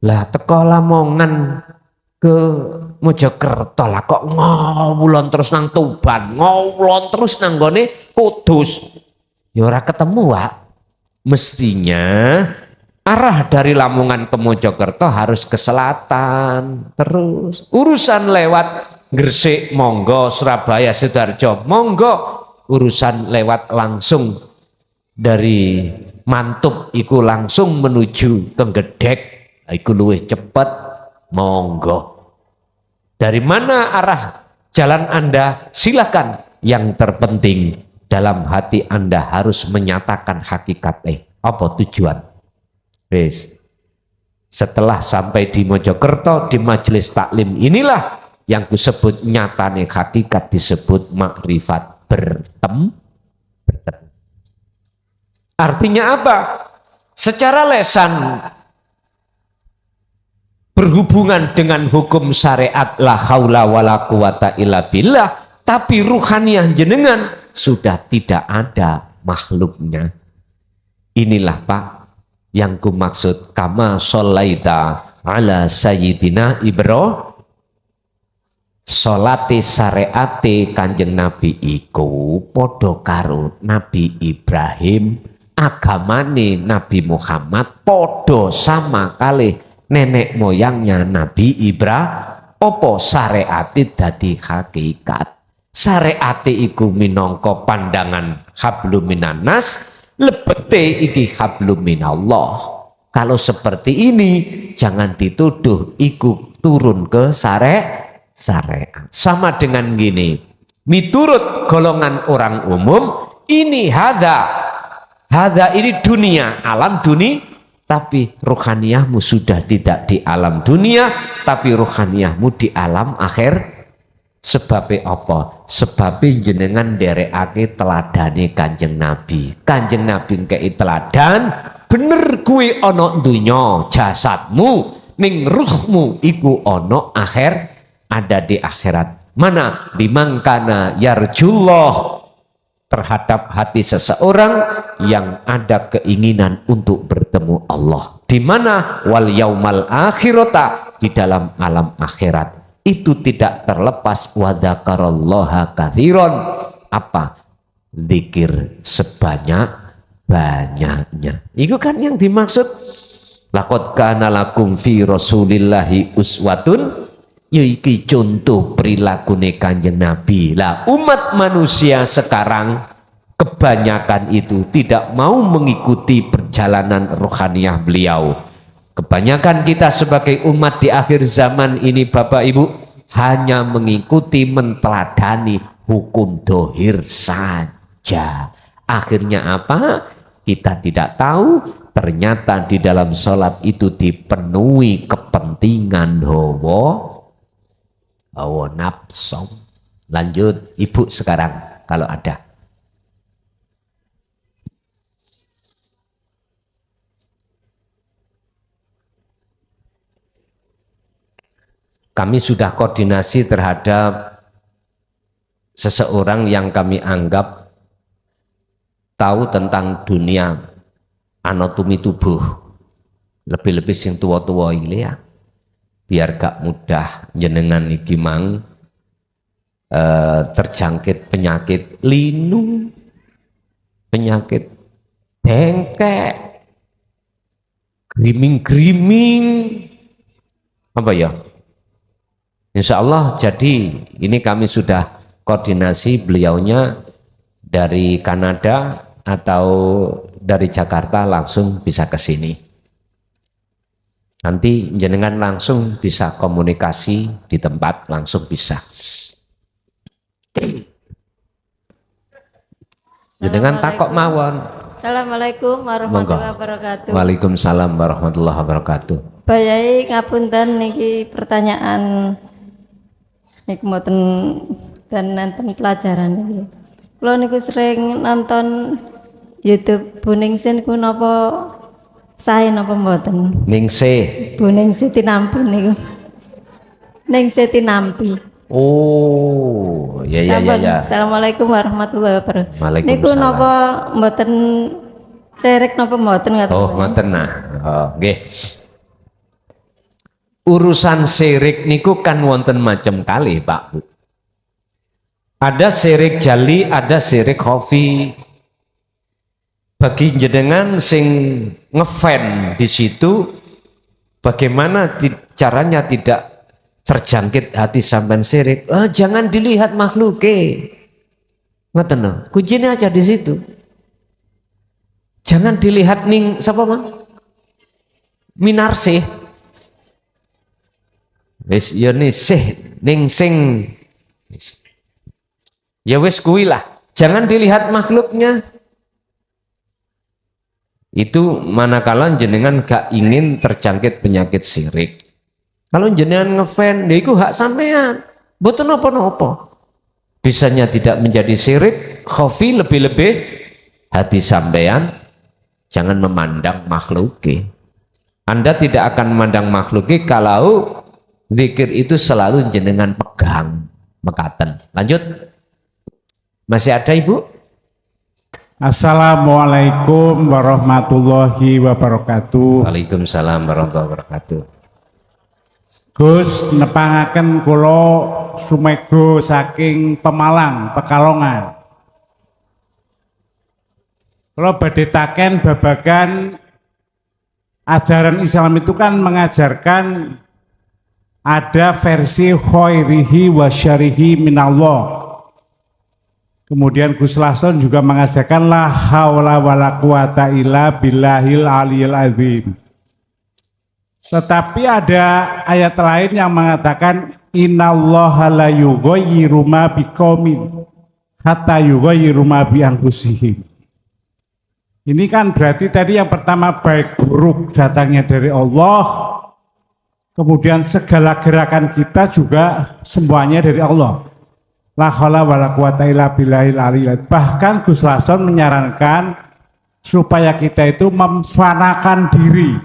Lah teko Lamongan ke Mojokerto lah kok ngawulon terus nang Tuban, ngawulon terus nang gone Kudus. Ya ora ketemu, Wak. Mestinya arah dari Lamongan ke Mojokerto harus ke selatan terus. Urusan lewat Gresik monggo, Surabaya, Sidoarjo monggo, urusan lewat langsung dari Mantub iku langsung menuju ke Gedek iku luwih cepet monggo. Dari mana arah jalan Anda silakan, yang terpenting dalam hati Anda harus menyatakan hakikat apa tujuan. Wes. Setelah sampai di Mojokerto di majelis taklim inilah yang kusebut nyatane hakikat disebut makrifat bertemu. Artinya apa? Secara lesan berhubungan dengan hukum syariat la haula wala quwata illa billah, tapi ruhaniah jenengan sudah tidak ada makhluknya. Inilah Pak yang ku maksud kama sholaita ala sayyidina Ibrahim. Salate syariate Kanjeng Nabi iku padha karo Nabi Ibrahim, agamane Nabi Muhammad padha sama kalih nenek moyangnya Nabi Ibrahim. Apa syariate dadi hakikat? Syariate iku minangka pandangan hablum minan-nas, lebete iki hablum minallah. Kalau seperti ini jangan dituduh iku turun ke syariat. Sama dengan gini, miturut golongan orang umum ini hadza ini dunia, alam dunia, tapi ruhaniyahmu sudah tidak di alam dunia, tapi ruhaniyahmu di alam akhir. Sebabnya apa? Sebabnya jenengan derekake teladane Kanjeng Nabi. Kanjeng Nabi kei teladan, bener kuwi ana dunya jasadmu, ning ruhmu iku ana akhir, ada di akhirat. Mana dimangkana yarjullah, terhadap hati seseorang yang ada keinginan untuk bertemu Allah. Di mana wal yaumal akhirata, di dalam alam akhirat. Itu tidak terlepas wa dzakarallaha katsiran, apa? Zikir sebanyak-banyaknya. Itu kan yang dimaksud. Laqad kana lakum fi Rasulillahi uswatun, iki contoh perilaku Kanjeng Nabi. Lah umat manusia sekarang kebanyakan itu tidak mau mengikuti perjalanan rohaniah beliau. Kebanyakan kita sebagai umat di akhir zaman ini Bapak Ibu hanya mengikuti menteladani hukum dohir saja. Akhirnya apa? Kita tidak tahu ternyata di dalam sholat itu dipenuhi kepentingan hawa nafsu. Lanjut Ibu sekarang kalau ada. Kami sudah koordinasi terhadap seseorang yang kami anggap tahu tentang dunia anatomi tubuh, lebih-lebih sing tua-tua ini ya, biar gak mudah jenengan iki mang terjangkit penyakit linu, penyakit bengkek, griming-griming, apa ya? Insya Allah. Jadi ini kami sudah koordinasi, beliaunya dari Kanada atau dari Jakarta langsung bisa ke sini. Nanti jenengan langsung bisa komunikasi di tempat, langsung bisa. Jenengan takok mawon. Assalamualaikum warahmatullahi wabarakatuh. Waalaikumsalam warahmatullahi wabarakatuh. Pak Yai ngapunten niki pertanyaan niku mboten dan nonton pelajaran iki. Kula niku sering nonton YouTube Bu Ningsih niku napa sae napa mboten? Ningsih. Bu Ningsih tinampi niku. Ningsih tinampi. Oh, ya. Assalamualaikum warahmatullahi wabarakatuh. Waalaikumsalam. Niku napa mboten serik napa mboten ngaten? Oh, ngoten nah. Oh, nggih. Urusan syirik niku kan wonten macam kali Pak Bu. Ada syirik jali, ada syirik khafi. bagi jenengan sing ngefan di situ, bagaimana caranya tidak terjangkit hati sampean sirik? Jangan dilihat makhluk, ngoten no, kuncinya aja di situ. Jangan dilihat ning siapa bang? Minarsih. Wis ya nisih ning sing ya wis kuwi lah. Jangan dilihat makhluknya. Itu manakala jenengan gak ingin terjangkit penyakit sirik. Kalau jenengan ngefan, ya itu hak sampean. Mboten napa-napa. Bisanya tidak menjadi sirik, khofi lebih-lebih hati sampean jangan memandang makhluki. Anda tidak akan memandang makhluki kalau zikir itu selalu jenengan pegang mekaten. Lanjut. Masih ada Ibu? Assalamualaikum warahmatullahi wabarakatuh. Waalaikumsalam warahmatullahi wabarakatuh. Gus nepangaken kula sumego saking Pemalang, Pekalongan. Kula badhe taken babagan ajaran Islam itu kan mengajarkan ada versi khairihi wa syarihi minallah. Kemudian Gus Lason juga mengajarkan la haula wala quwata illa billahil aliyil azim. Tetapi ada ayat lain yang mengatakan innallaha la yughayyiru ma biqaumin hatta yughayyiru ma bi anfusihim. Ini kan berarti tadi yang pertama baik buruk datangnya dari Allah, kemudian segala gerakan kita juga semuanya dari Allah. La haula wala quwata illa billahil aliyil. Bahkan Gus Lason menyarankan supaya kita itu memfanakan diri.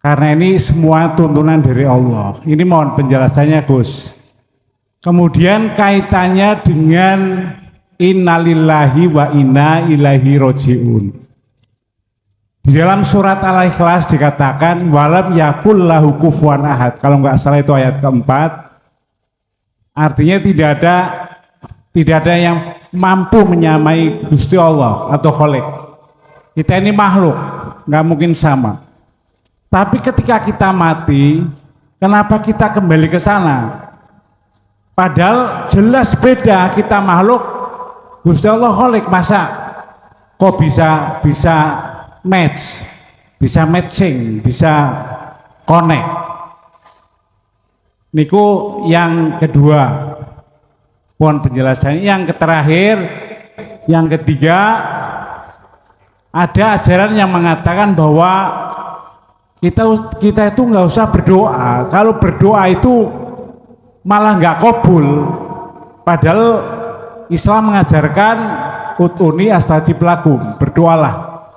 Karena ini semua tuntunan dari Allah. Ini mohon penjelasannya Gus. Kemudian kaitannya dengan innalillahi wa inna ilaihi roji'un. Di dalam surat Al-Ikhlas dikatakan walam yakul lahu kufuwan ahad. Kalau nggak salah itu ayat keempat. Artinya tidak ada yang mampu menyamai Gusti Allah atau Khalik. Kita ini makhluk, nggak mungkin sama. Tapi ketika kita mati, kenapa kita kembali ke sana? Padahal jelas beda, kita makhluk, Gusti Allah Khalik, masa kok bisa match, bisa matching, bisa connect. Niku yang kedua, mohon penjelasannya. Yang terakhir, yang ketiga, ada ajaran yang mengatakan bahwa kita itu nggak usah berdoa. Kalau berdoa itu malah nggak kabul. Padahal Islam mengajarkan utuni astajib lakum, berdoalah,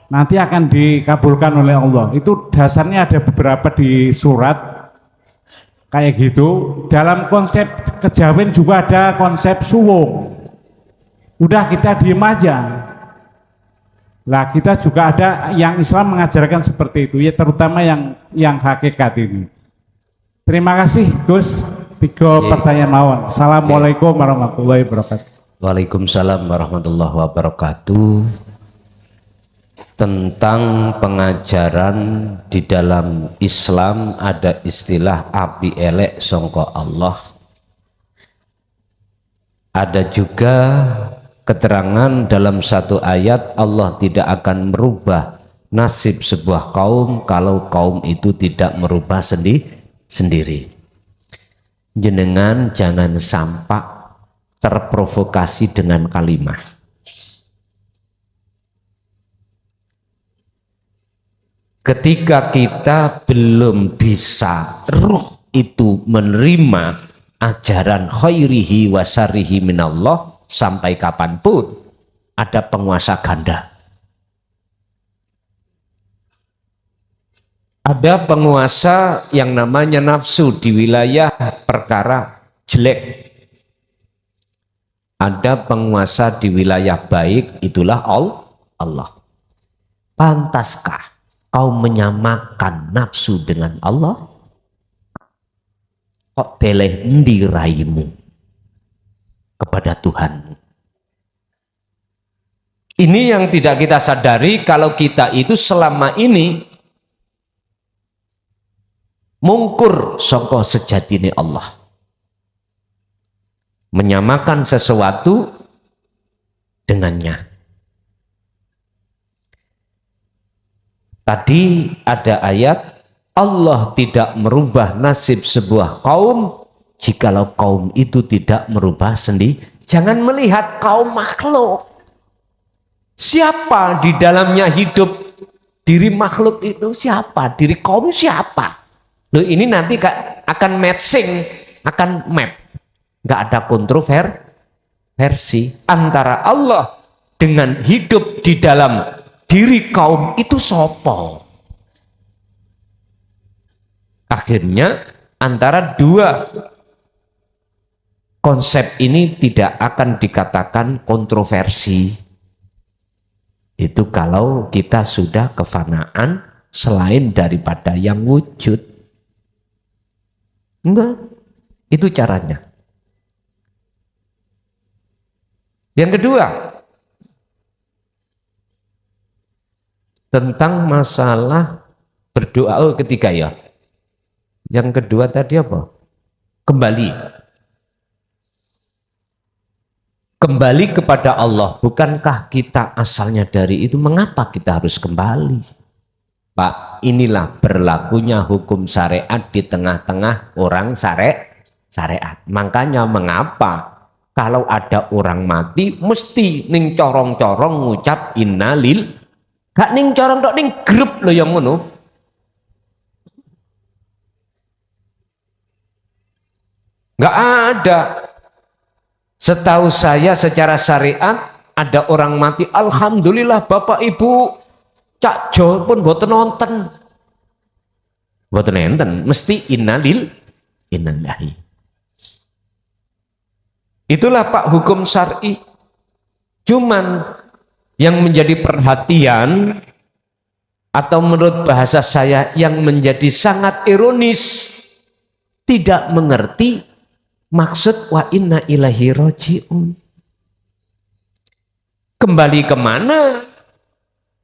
nanti akan dikabulkan oleh Allah. Itu dasarnya ada beberapa di surat. Kayak gitu. Dalam konsep kejawen juga ada konsep suwung. Udah kita diem aja. Lah kita juga ada yang Islam mengajarkan seperti itu ya, terutama yang hakikat ini. Terima kasih Gus. Tiga pertanyaan mawon. Assalamualaikum warahmatullahi wabarakatuh. Waalaikumsalam warahmatullahi wabarakatuh. Tentang pengajaran di dalam Islam ada istilah api elek songko Allah. Ada juga keterangan dalam satu ayat Allah tidak akan merubah nasib sebuah kaum kalau kaum itu tidak merubah sendiri. Jenengan jangan sampai terprovokasi dengan kalimat. Ketika kita belum bisa ruh itu menerima ajaran khairihi wa syarihi minallah, sampai kapanpun ada penguasa ganda. Ada penguasa yang namanya nafsu di wilayah perkara jelek. Ada penguasa di wilayah baik, itulah Allah. Pantaskah kau menyamakan nafsu dengan Allah? Kok teleh endi raimu kepada Tuhanmu? Ini yang tidak kita sadari kalau kita itu selama ini mungkur saka sejatine Allah. Menyamakan sesuatu dengannya. Tadi ada ayat, Allah tidak merubah nasib sebuah kaum jikalau kaum itu tidak merubah sendiri. Jangan melihat kaum makhluk. Siapa di dalamnya hidup diri makhluk itu siapa? Diri kaum siapa? Loh, ini nanti akan matching, akan map. Nggak ada kontroversi antara Allah dengan hidup di dalam diri kaum itu sopo. Akhirnya antara dua konsep ini tidak akan dikatakan kontroversi. Itu kalau kita sudah kefanaan selain daripada yang wujud. Enggak, itu caranya. Yang kedua, tentang masalah berdoa. Oh, ketiga ya. Yang kedua tadi apa? Kembali kepada Allah. Bukankah kita asalnya dari itu? Mengapa kita harus kembali? Pak, inilah berlakunya hukum syariat di tengah-tengah orang syariat. Makanya mengapa kalau ada orang mati mesti ning corong-corong ngucap innalil. Gak ning corong tok, ning grup lo yang ngono. Gak ada. Setahu saya secara syariat ada orang mati, alhamdulillah Bapak Ibu Cak Jo pun boten nonton. Boten nonton, mesti innalillahi. Itulah Pak hukum syar'i. Cuman yang menjadi perhatian atau menurut bahasa saya yang menjadi sangat ironis, tidak mengerti maksud wa inna ilahi roji'un. Kembali kemana?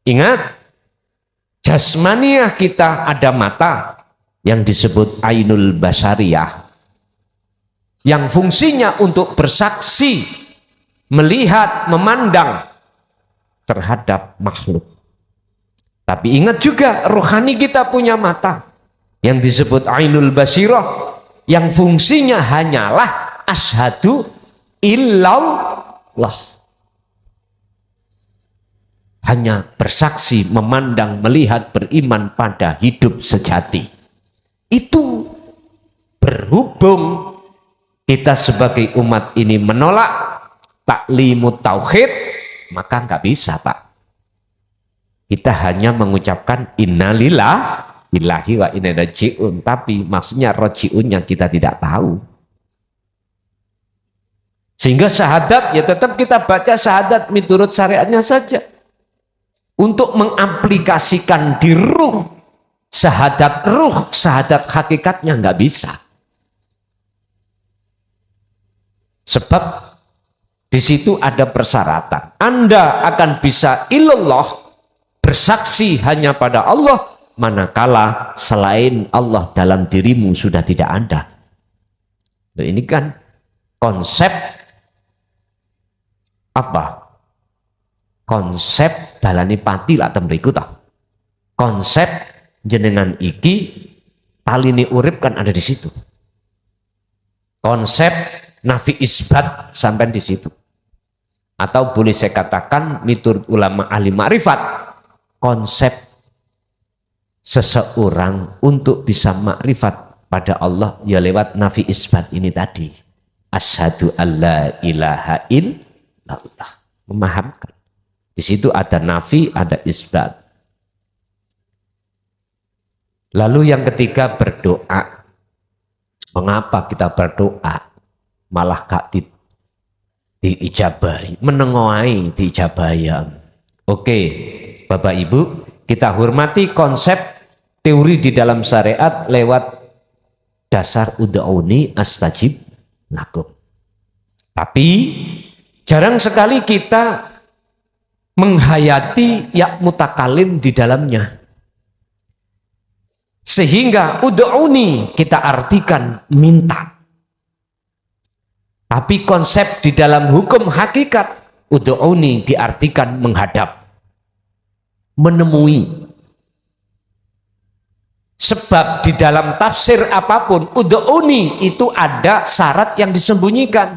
Ingat, jasmaniah kita ada mata yang disebut ainul basariyah, yang fungsinya untuk bersaksi, melihat, memandang terhadap makhluk. Tapi ingat juga, rohani kita punya mata yang disebut ainul basirah, yang fungsinya hanyalah asyhadu illallah, hanya bersaksi, memandang, melihat, beriman pada hidup sejati. Itu berhubung kita sebagai umat ini menolak taklimut tauhid, maka nggak bisa Pak. Kita hanya mengucapkan innalillah Ilahi wa inna raji'un, tapi maksudnya raji'unnya kita tidak tahu. Sehingga syahadat ya tetap kita baca syahadat menurut syariatnya saja. Untuk mengaplikasikan di ruh, syahadat hakikatnya nggak bisa. Sebab di situ ada persyaratan. Anda akan bisa ilallah, bersaksi hanya pada Allah, manakala selain Allah dalam dirimu sudah tidak ada. Nah, ini kan konsep apa? Konsep dalani pati lah temriku tah. Konsep jenengan iki talini urip kan ada di situ. Konsep nafi isbat sampai di situ. Atau boleh saya katakan miturut ulama ahli ma'rifat, konsep seseorang untuk bisa makrifat pada Allah ya lewat nafi isbat ini tadi. Asyhadu alla ilaha illallah. Memahamkan. Di situ ada nafi, ada isbat. Lalu yang ketiga berdoa. Mengapa kita berdoa? Malah gak diijabahi, menengoai diijabahi. Oke, Bapak Ibu, kita hormati konsep teori di dalam syariat lewat dasar ud'auni astajib lakum. Tapi jarang sekali kita menghayati ya mutakalim di dalamnya. Sehingga ud'uni kita artikan minta. Tapi konsep di dalam hukum hakikat ud'uni diartikan menghadap, menemui. Sebab di dalam tafsir apapun ud'uni itu ada syarat yang disembunyikan.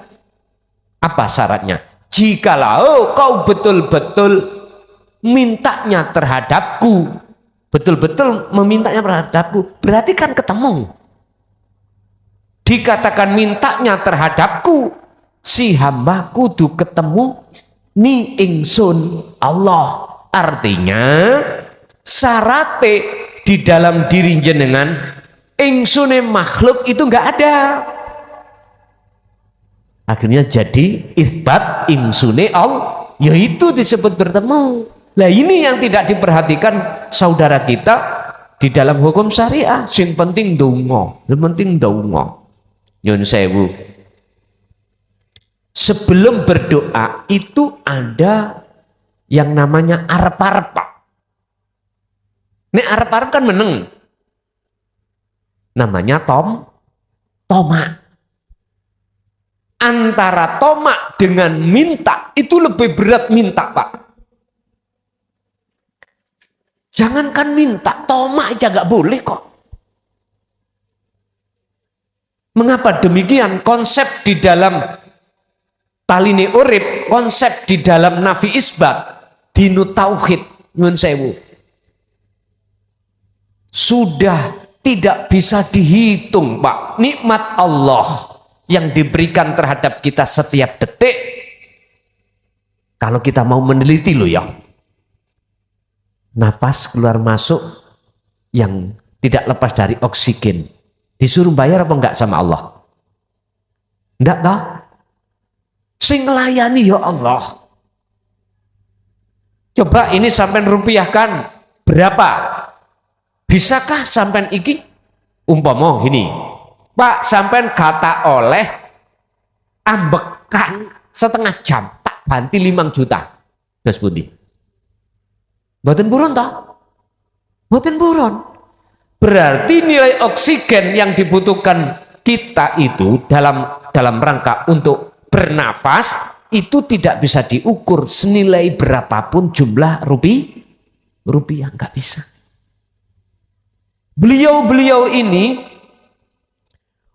Apa syaratnya? Jikalau kau betul-betul mintanya terhadapku, betul-betul memintanya terhadapku, berarti kan ketemu. Dikatakan mintanya terhadapku, si hamba kudu ketemu ni ingsun Allah. Artinya syarate di dalam diri jenengan ingsune makhluk itu enggak ada. Akhirnya jadi isbat insune Allah, yaitu disebut bertemu. Nah ini yang tidak diperhatikan saudara kita di dalam hukum syariah. Sing penting donga, yang penting donga. Nyun sewu. Sebelum berdoa itu ada yang namanya arep-arep. Nek arep-arep kan meneng. Namanya tomak. Antara tomak dengan minta itu lebih berat minta, Pak. Jangankan minta, tomak aja gak boleh kok. Mengapa demikian? Konsep di dalam taline urip, konsep di dalam nafi isbat, dinu tauhid, nyun sewu, sudah tidak bisa dihitung, Pak. Nikmat Allah yang diberikan terhadap kita setiap detik, kalau kita mau meneliti loh ya, nafas keluar masuk yang tidak lepas dari oksigen, disuruh bayar apa enggak sama Allah? Enggak toh? Sing ngelayani ya Allah. Coba ini sampai rupiahkan berapa? Bisakah sampai iki umpama gini, Pak, sampai kata oleh ambekan setengah jam tak banti 5 juta. Das pundi? Mboten buron toh? Mboten buron. Berarti nilai oksigen yang dibutuhkan kita itu dalam rangka untuk bernafas itu tidak bisa diukur senilai berapapun jumlah rupiah, nggak bisa. Beliau ini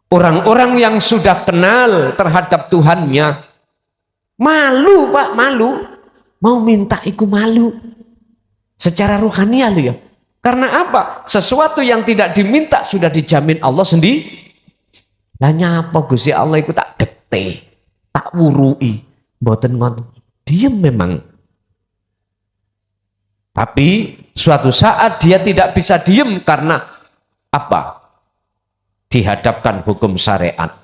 orang-orang yang sudah kenal terhadap Tuhannya, malu, Pak, malu. Mau minta iku malu. Secara rohaniah loh ya. Karena apa? Sesuatu yang tidak diminta sudah dijamin Allah sendiri. Lah nyapa Gusti Allah iku tak dete, tak wurui, mboten ngon. Diam memang. Tapi suatu saat dia tidak bisa diam karena apa? Dihadapkan hukum syariat.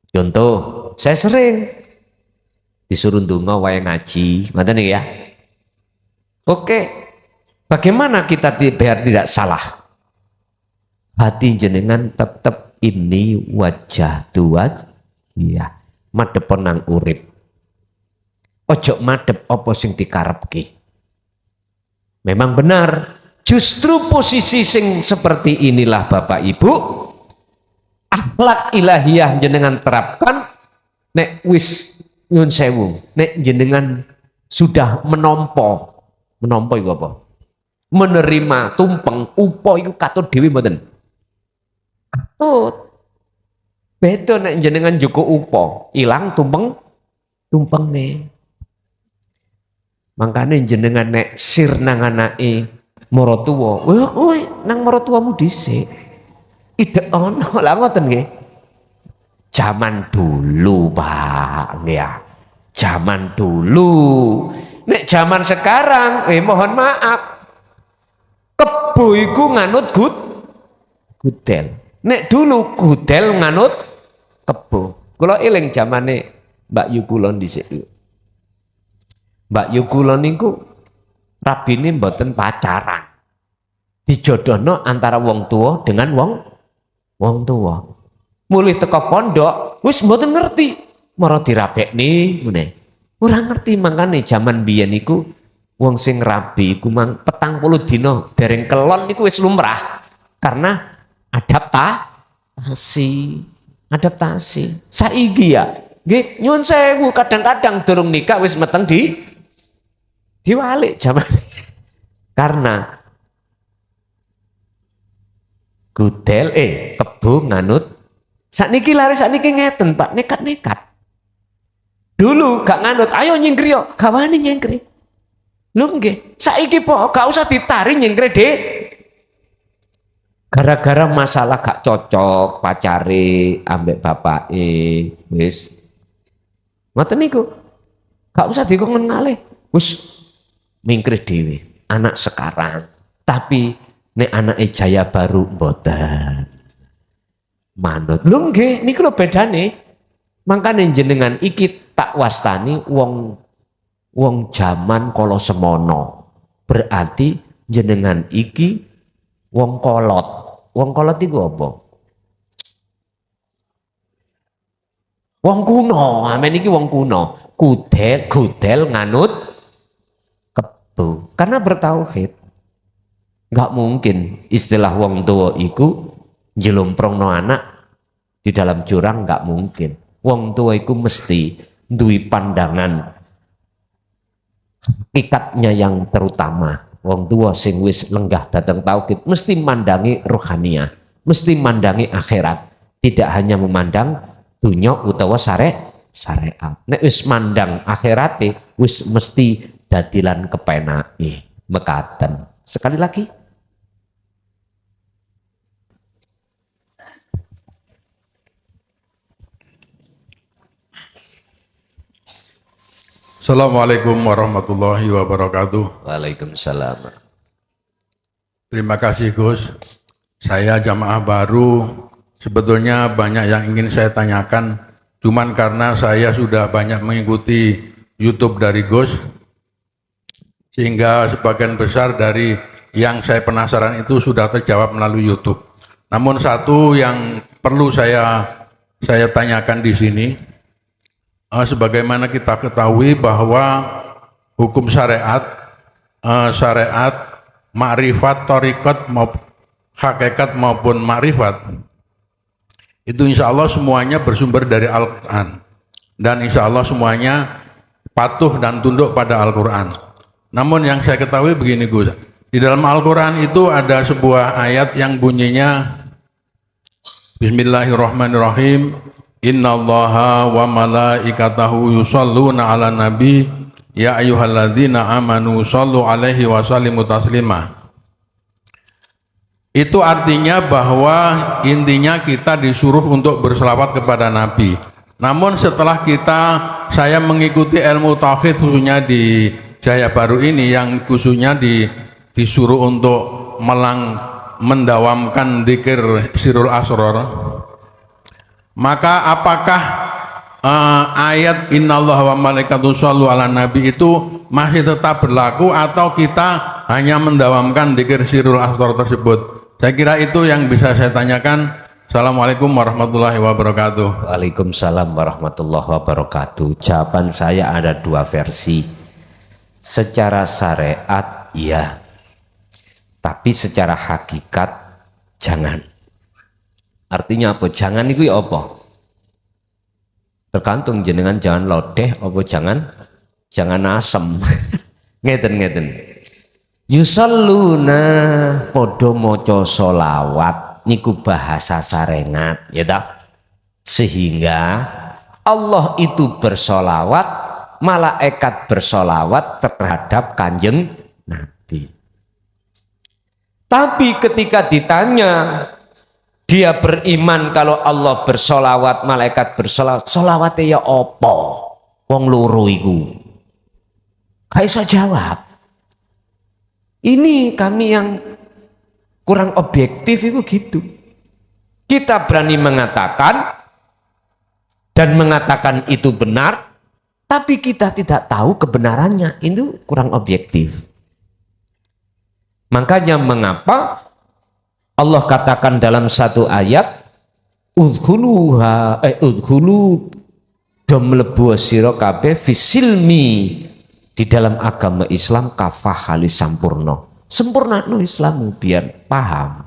Contoh, saya sering disuruh ndonga wae ngaji, ngoten ya. Oke. Bagaimana kita biar tidak salah? Hati jenengan tetap ini wajah tuas, iya, madhep nang urip. Ojo madhep apa sing dikarepke. Memang benar, justru posisi sing seperti inilah Bapak Ibu, akhlak ilahiyah jenengan terapkan. Nek wis nyun sewu, nek jenengan sudah menompo itu apa? Menerima tumpeng upo itu katut dewi mboten. Katut. Beda nek jenengan joko upo, ilang tumpenge. Makanya jenengan nek sir nang anake maratuwa, woi nang maratuwamu dhisik. Ide ono lah ngoten nggih. Zaman dulu, Pak, ya. Zaman dulu. Nek zaman sekarang, mohon maaf. Kebo iku nganut gudel. Nek dulu gudel nganut kebo. Kula eling zamane Mbak Yu kula dhisik. Mbak Yu kula niku rabine mboten pacaran. Dijodohno antara wong tua dengan wong tua. Mulih teko pondok wis mboten ngerti. Mara dirabekne ngene. Ora ngerti, makane zaman biyen niku Wong sing rabi iku mang 40 dina dereng kelon iku wis lumrah karena adaptasi. Saiki ya nggih nyuwun sewu kadang-kadang durung nikah wis meteng diwalik jaman. Karena gudel kebo nganut sakniki ngeten Pak, nekat. Dulu gak nganut, ayo nyingkri yo, gak wani nyingkri. Lho nggih, saiki po gak usah ditari nyingkri Dek. Gara-gara masalah gak cocok pacare ambek bapake wis. Ngoten niku. Gak usah dikon ngalih. Wis mingkri dhewe, anak sekarang. Tapi nek anake Jaya Baru mboten. Manut. Lho nggih, niku lho bedane. Mangkane jenengan iki tak wastani wong jaman kala semono. Berarti jenengan iki wong kolot. Wong kolot iku apa? Wong kuno, amen iki wong kuno. Gudel nganut kebu. Karena bertauhid. Enggak mungkin istilah wong tua iku jelumprongno anak di dalam jurang, enggak mungkin. Wong tua iku mesti duwe pandangan ikatnya yang terutama. Wong tua sing wis lenggah datang tauhid mesti mandangi rohaniah, mesti mandangi akhirat, tidak hanya memandang dunya utawa syariat. Nek wis mandang akhirate wis mesti dadilan kepenake mekaten. Sekali lagi Assalamualaikum warahmatullahi wabarakatuh. Waalaikumsalam. Terima kasih Gus. Saya jamaah baru. Sebetulnya banyak yang ingin saya tanyakan. Cuman karena saya sudah banyak mengikuti YouTube dari Gus, sehingga sebagian besar dari yang saya penasaran itu sudah terjawab melalui YouTube. Namun satu yang perlu saya tanyakan di sini. Sebagaimana kita ketahui bahwa hukum syariat, makrifat, thariqat, hakikat maupun makrifat itu insya Allah semuanya bersumber dari Al-Quran, dan insya Allah semuanya patuh dan tunduk pada Al-Quran. Namun yang saya ketahui begini Gus, di dalam Al-Quran itu ada sebuah ayat yang bunyinya Bismillahirrahmanirrahim. Innallaha wa malaikatahu yusholluna ala nabi ya ayyuhalladzina amanu shollu alaihi wa sallimu taslima. Itu artinya bahwa intinya kita disuruh untuk berselawat kepada Nabi. Namun setelah saya mengikuti ilmu tauhid khususnya di Jaya Baru ini yang khususnya disuruh untuk mendawamkan dzikir Sirul Asrar. Maka apakah ayat innallaha wa malaikatahu shollu ala nabi itu masih tetap berlaku atau kita hanya mendawamkan dzikir Sirul Asrar tersebut? Saya kira itu yang bisa saya tanyakan. Assalamualaikum warahmatullahi wabarakatuh. Waalaikumsalam warahmatullahi wabarakatuh. Jawaban saya ada dua versi. Secara syariat iya, tapi secara hakikat jangan. Artinya apa? Jangan itu ya apa? Tergantung jenengan jangan lodeh apa jangan asem. ngeten. Yusalluna podo moco solawat niku bahasa sarengat ya dah. Sehingga Allah itu bersolawat, malaikat bersolawat terhadap Kanjeng Nabi. Tapi ketika ditanya dia beriman kalau Allah bersolawat, malaikat bersolawat, solawatnya ya apa? Wong loro iku. Gak iso jawab. Ini kami yang kurang objektif itu gitu. Kita berani mengatakan dan mengatakan itu benar, tapi kita tidak tahu kebenarannya. Itu kurang objektif. Makanya mengapa Allah katakan dalam satu ayat udkhulu do mlebu sira kabeh fisilmi di dalam agama Islam kafah halis sampurno. Sempurna no Islamu biar paham.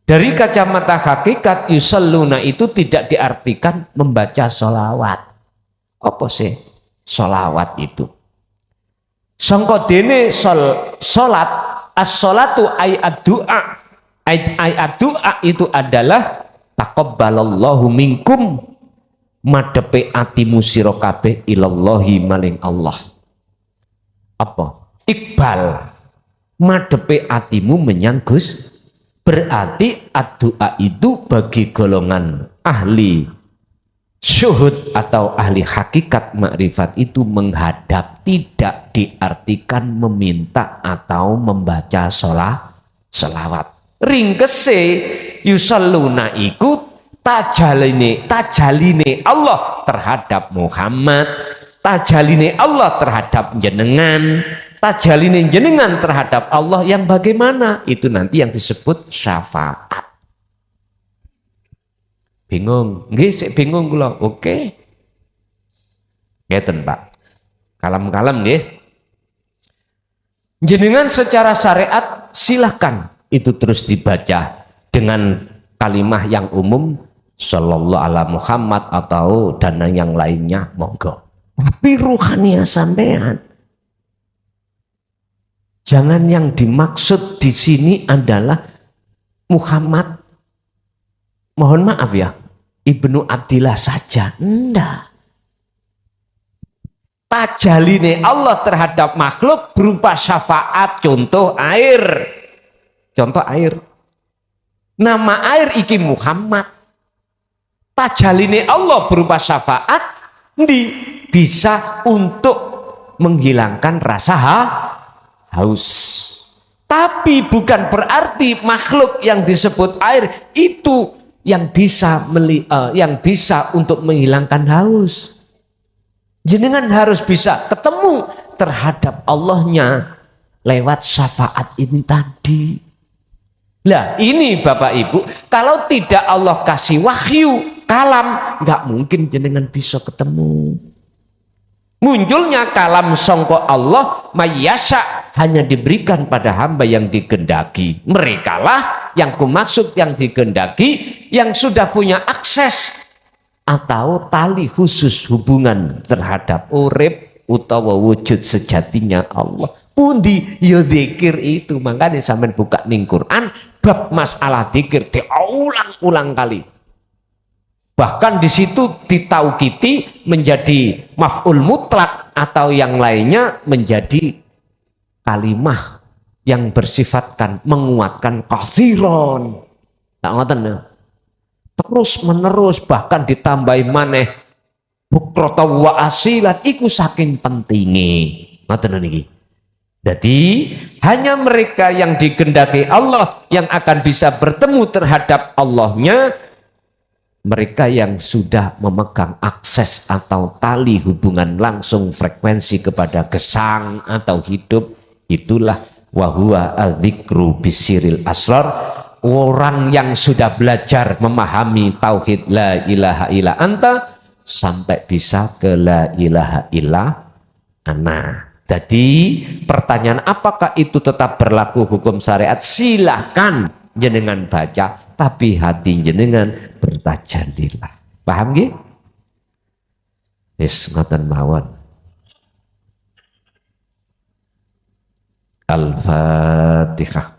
Dari kacamata hakikat yusalluna itu tidak diartikan membaca sholawat. Apa sih sholawat itu? Sangka dene sholat, as-sholatu ay ad-du'a. Ay ad-du'a itu adalah taqabbalallahu minkum, madepe atimu sira kabeh ilallahi maling Allah. Apa? Iqbal, madepe atimu menyang Gus. Berarti ad-du'a itu bagi golongan ahli syuhud atau ahli hakikat makrifat itu menghadap, tidak diartikan meminta atau membaca sholawat. Ringkese yusalluna iku tajaline Allah terhadap Muhammad, tajaline Allah terhadap jenengan, tajaline jenengan terhadap Allah yang bagaimana? Itu nanti yang disebut syafaat. Bingung? Nggih, sik bingung kula. Oke. Ngeten, Pak. Kalem-kalem nggih. Jenengan secara syariat silahkan itu terus dibaca dengan kalimah yang umum sallallahu ala Muhammad atau dan yang lainnya, monggo. Tapi ruhaniah sampean, jangan yang dimaksud di sini adalah Muhammad, mohon maaf ya, Ibnu Abdillah saja. Enggak. Tajaline Allah terhadap makhluk berupa syafaat, contoh air. Contoh air. Nama air iki Muhammad. Tajaline Allah berupa syafaat bisa untuk menghilangkan rasa haus. Tapi bukan berarti makhluk yang disebut air itu yang bisa untuk menghilangkan haus. Jenengan harus bisa ketemu terhadap Allahnya lewat syafaat ini tadi. Lah ini Bapak Ibu, kalau tidak Allah kasih wahyu kalam, nggak mungkin jenengan bisa ketemu. Munculnya kalam songko Allah mayasya hanya diberikan pada hamba yang digendaki. Merekalah yang kumaksud yang digendaki, yang sudah punya akses atau tali khusus hubungan terhadap urip utawa wujud sejatinya Allah. Pundi ya zikir itu. Makanya sampean buka ning Quran bab masalah zikir diulang-ulang kali. Bahkan di situ ditaukiti menjadi maf'ul mutlak atau yang lainnya menjadi kalimah yang bersifatkan menguatkan kathiron. Tak ngoten ya. Terus menerus bahkan ditambahi maneh bukrata wa asilat iku saking pentinge. Ngoten niki. Jadi hanya mereka yang digendaki Allah yang akan bisa bertemu terhadap Allahnya, mereka yang sudah memegang akses atau tali hubungan langsung frekuensi kepada gesang atau hidup, itulah wahuwa al-dzikru bisiril asrar. Orang yang sudah belajar memahami tauhid la ilaha illa anta sampai bisa ke la ilaha illa ana. Jadi pertanyaan apakah itu tetap berlaku hukum syariat? Silahkan jenengan baca, tapi hati jenengan bertajalilah. Paham nggih? Wis ngoten mawon. Al-Fatihah.